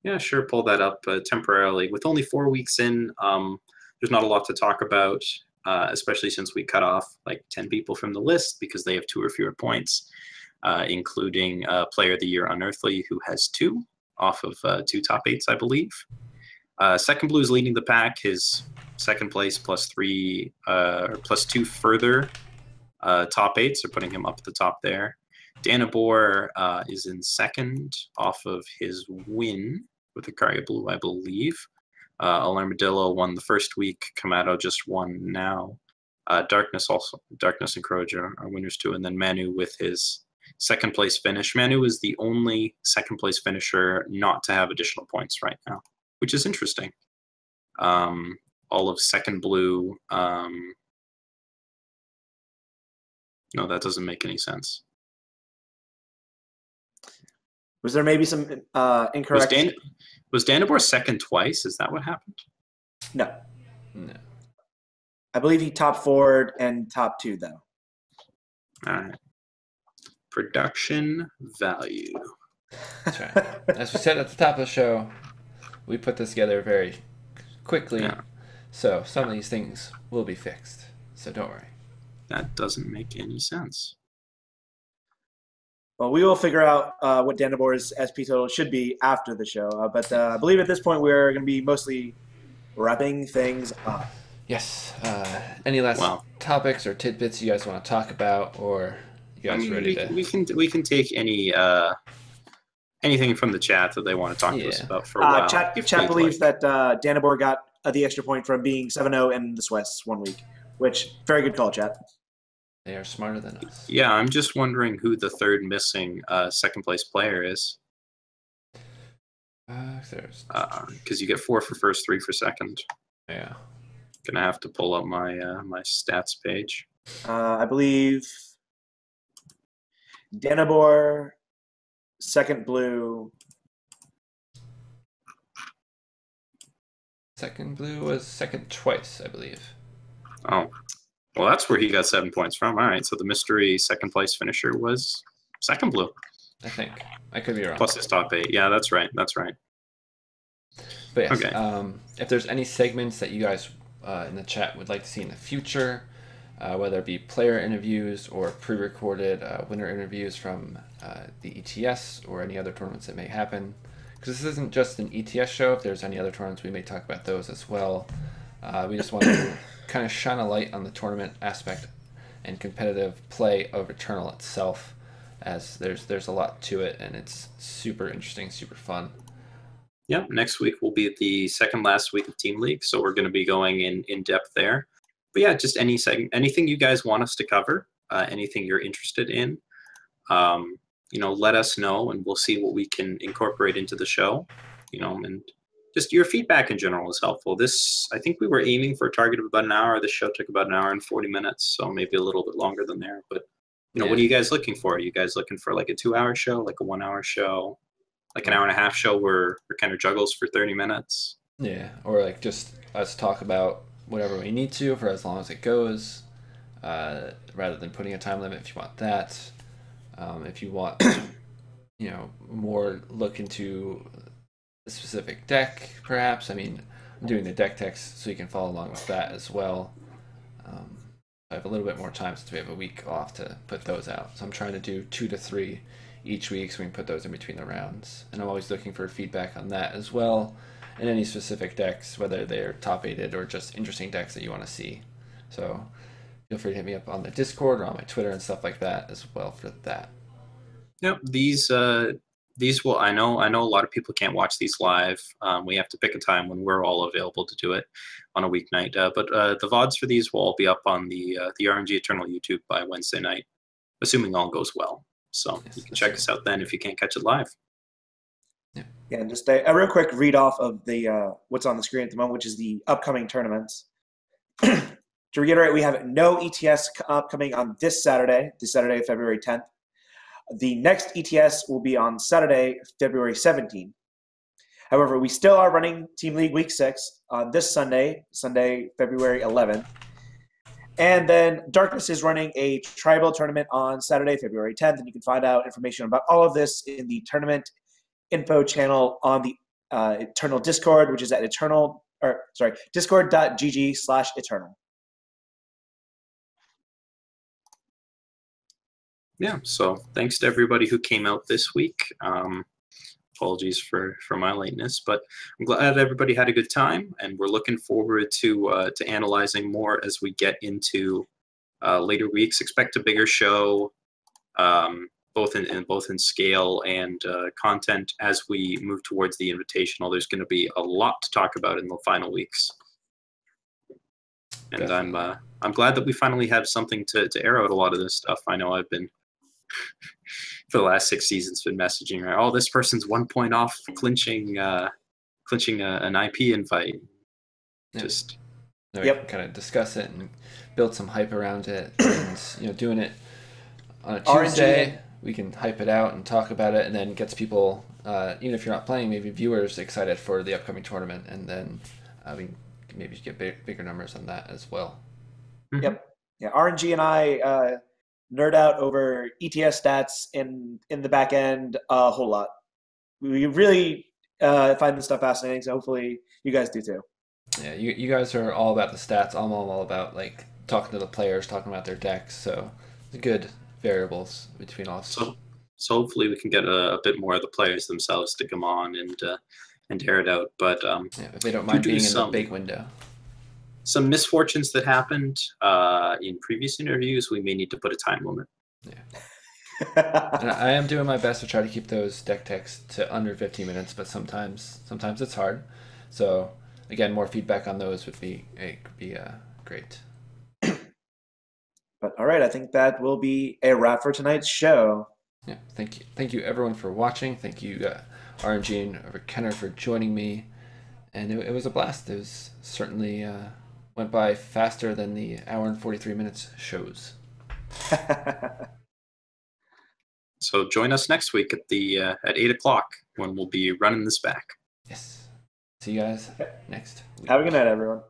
Yeah, sure. Pull that up temporarily. With only 4 weeks in, there's not a lot to talk about, especially since we cut off like 10 people from the list because they have 2 or fewer points, including Player of the Year Unearthly, who has 2 off of 2 top 8s, I believe. SecondBlue is leading the pack. His second place +3 or +2 further top 8s are putting him up at the top there. Danabor is in second off of his win with Akaria Blue, I believe. Alarmadillo won the first week. Kamado just won now. Darkness and Croja are winners too. And then Manu with his second place finish. Manu is the only second place finisher not to have additional points right now, which is interesting. All of SecondBlue. No, that doesn't make any sense. Was there maybe some incorrect? Was Danabor second twice? Is that what happened? No. No. I believe he top forward and top 2 though. All right. Production value. That's right. As we said at the top of the show, we put this together very quickly. Yeah. So some of these things will be fixed. So don't worry. That doesn't make any sense. Well, we will figure out what Danabor's SP total should be after the show. But I believe at this point we're going to be mostly wrapping things up. Yes. Any last topics or tidbits you guys want to talk about, or you guys ready to? We can take anything from the chat that they want to talk to us about for a while. Chat believes that Danabor got the extra point from being 7-0 in the Swiss 1 week, which very good call, chat. They are smarter than us. Yeah, I'm just wondering who the third missing second place player is. Because you get 4 for first, 3 for second. Yeah. Gonna have to pull up my my stats page. I believe Danabor, SecondBlue. SecondBlue was second twice, I believe. Oh. Well, that's where he got 7 points from. All right, so the mystery second place finisher was SecondBlue. I think. I could be wrong. Plus his top 8. Yeah, that's right. That's right. But yes, okay. If there's any segments that you guys in the chat would like to see in the future, whether it be player interviews or pre-recorded winner interviews from the ETS or any other tournaments that may happen, because this isn't just an ETS show. If there's any other tournaments, we may talk about those as well. We just want to kind of shine a light on the tournament aspect and competitive play of Eternal itself, as there's a lot to it, and it's super interesting, super fun. Yep, next week will be the second last week of Team League, so we're going to be going in depth there. But yeah, just anything you guys want us to cover, anything you're interested in, let us know, and we'll see what we can incorporate into the show. And just your feedback in general is helpful. I think we were aiming for a target of about an hour. This show took about an hour and 40 minutes, so maybe a little bit longer than there. But what are you guys looking for? Are you guys looking for like a 2-hour show, like a 1-hour show? Like an hour and a half show where kind of juggles for 30 minutes. Yeah, or like just us talk about whatever we need to for as long as it goes, rather than putting a time limit if you want that. If you want, more look into a specific deck, perhaps. I mean, I'm doing the deck text so you can follow along with that as well. I have a little bit more time since we have a week off to put those out. So I'm trying to do 2 to 3 each week, so we can put those in between the rounds. And I'm always looking for feedback on that as well, and any specific decks, whether they're top-aided or just interesting decks that you want to see. So feel free to hit me up on the Discord or on my Twitter and stuff like that as well for that. Yep, these will. I know a lot of people can't watch these live. We have to pick a time when we're all available to do it on a weeknight. But the VODs for these will all be up on the RNGEternal YouTube by Wednesday night, assuming all goes well. So you can check us out then if you can't catch it live. Yeah, and just a real quick read off of the what's on the screen at the moment, which is the upcoming tournaments. To reiterate, we have no ETS upcoming on this Saturday, February 10th. The next ETS will be on Saturday, February 17th. However, we still are running Team League Week 6 on this Sunday, February 11th. And then Darkness is running a tribal tournament on Saturday, February 10th, and you can find out information about all of this in the tournament info channel on the Eternal Discord, which is at discord.gg/Eternal. Yeah, so thanks to everybody who came out this week. Apologies for my lateness, but I'm glad everybody had a good time, and we're looking forward to analyzing more as we get into later weeks. Expect a bigger show, both in scale and content as we move towards the Invitational. There's going to be a lot to talk about in the final weeks, and I'm glad that we finally have something to air out a lot of this stuff. I know I've been for the last 6 seasons been messaging, right? Oh, this person's 1 point off clinching an IP invite. Yeah. Kind of discuss it and build some hype around it, and doing it on a Tuesday we can hype it out and talk about it, and then gets people, even if you're not playing, maybe viewers excited for the upcoming tournament, and then we maybe get bigger numbers on that as well. Yep. Yeah, RNG and I nerd out over ETS stats in the back end a whole lot. We really find this stuff fascinating, so hopefully you guys do too. Yeah, you guys are all about the stats. I'm all about like talking to the players, talking about their decks. So it's good variables between all. So hopefully we can get a bit more of the players themselves to come on and air it out. But if they don't mind being in the big window. Some misfortunes that happened in previous interviews, we may need to put a time limit. Yeah. And I am doing my best to try to keep those deck techs to under 15 minutes, but sometimes it's hard. So again, more feedback on those would be great. But all right, I think that will be a wrap for tonight's show. Yeah, thank you everyone for watching. Thank you RNG and rekenner for joining me, and it was a blast. It was certainly went by faster than the hour and 43 minutes shows. So join us next week at 8 o'clock when we'll be running this back. Yes. See you guys next week. Have a good night, everyone.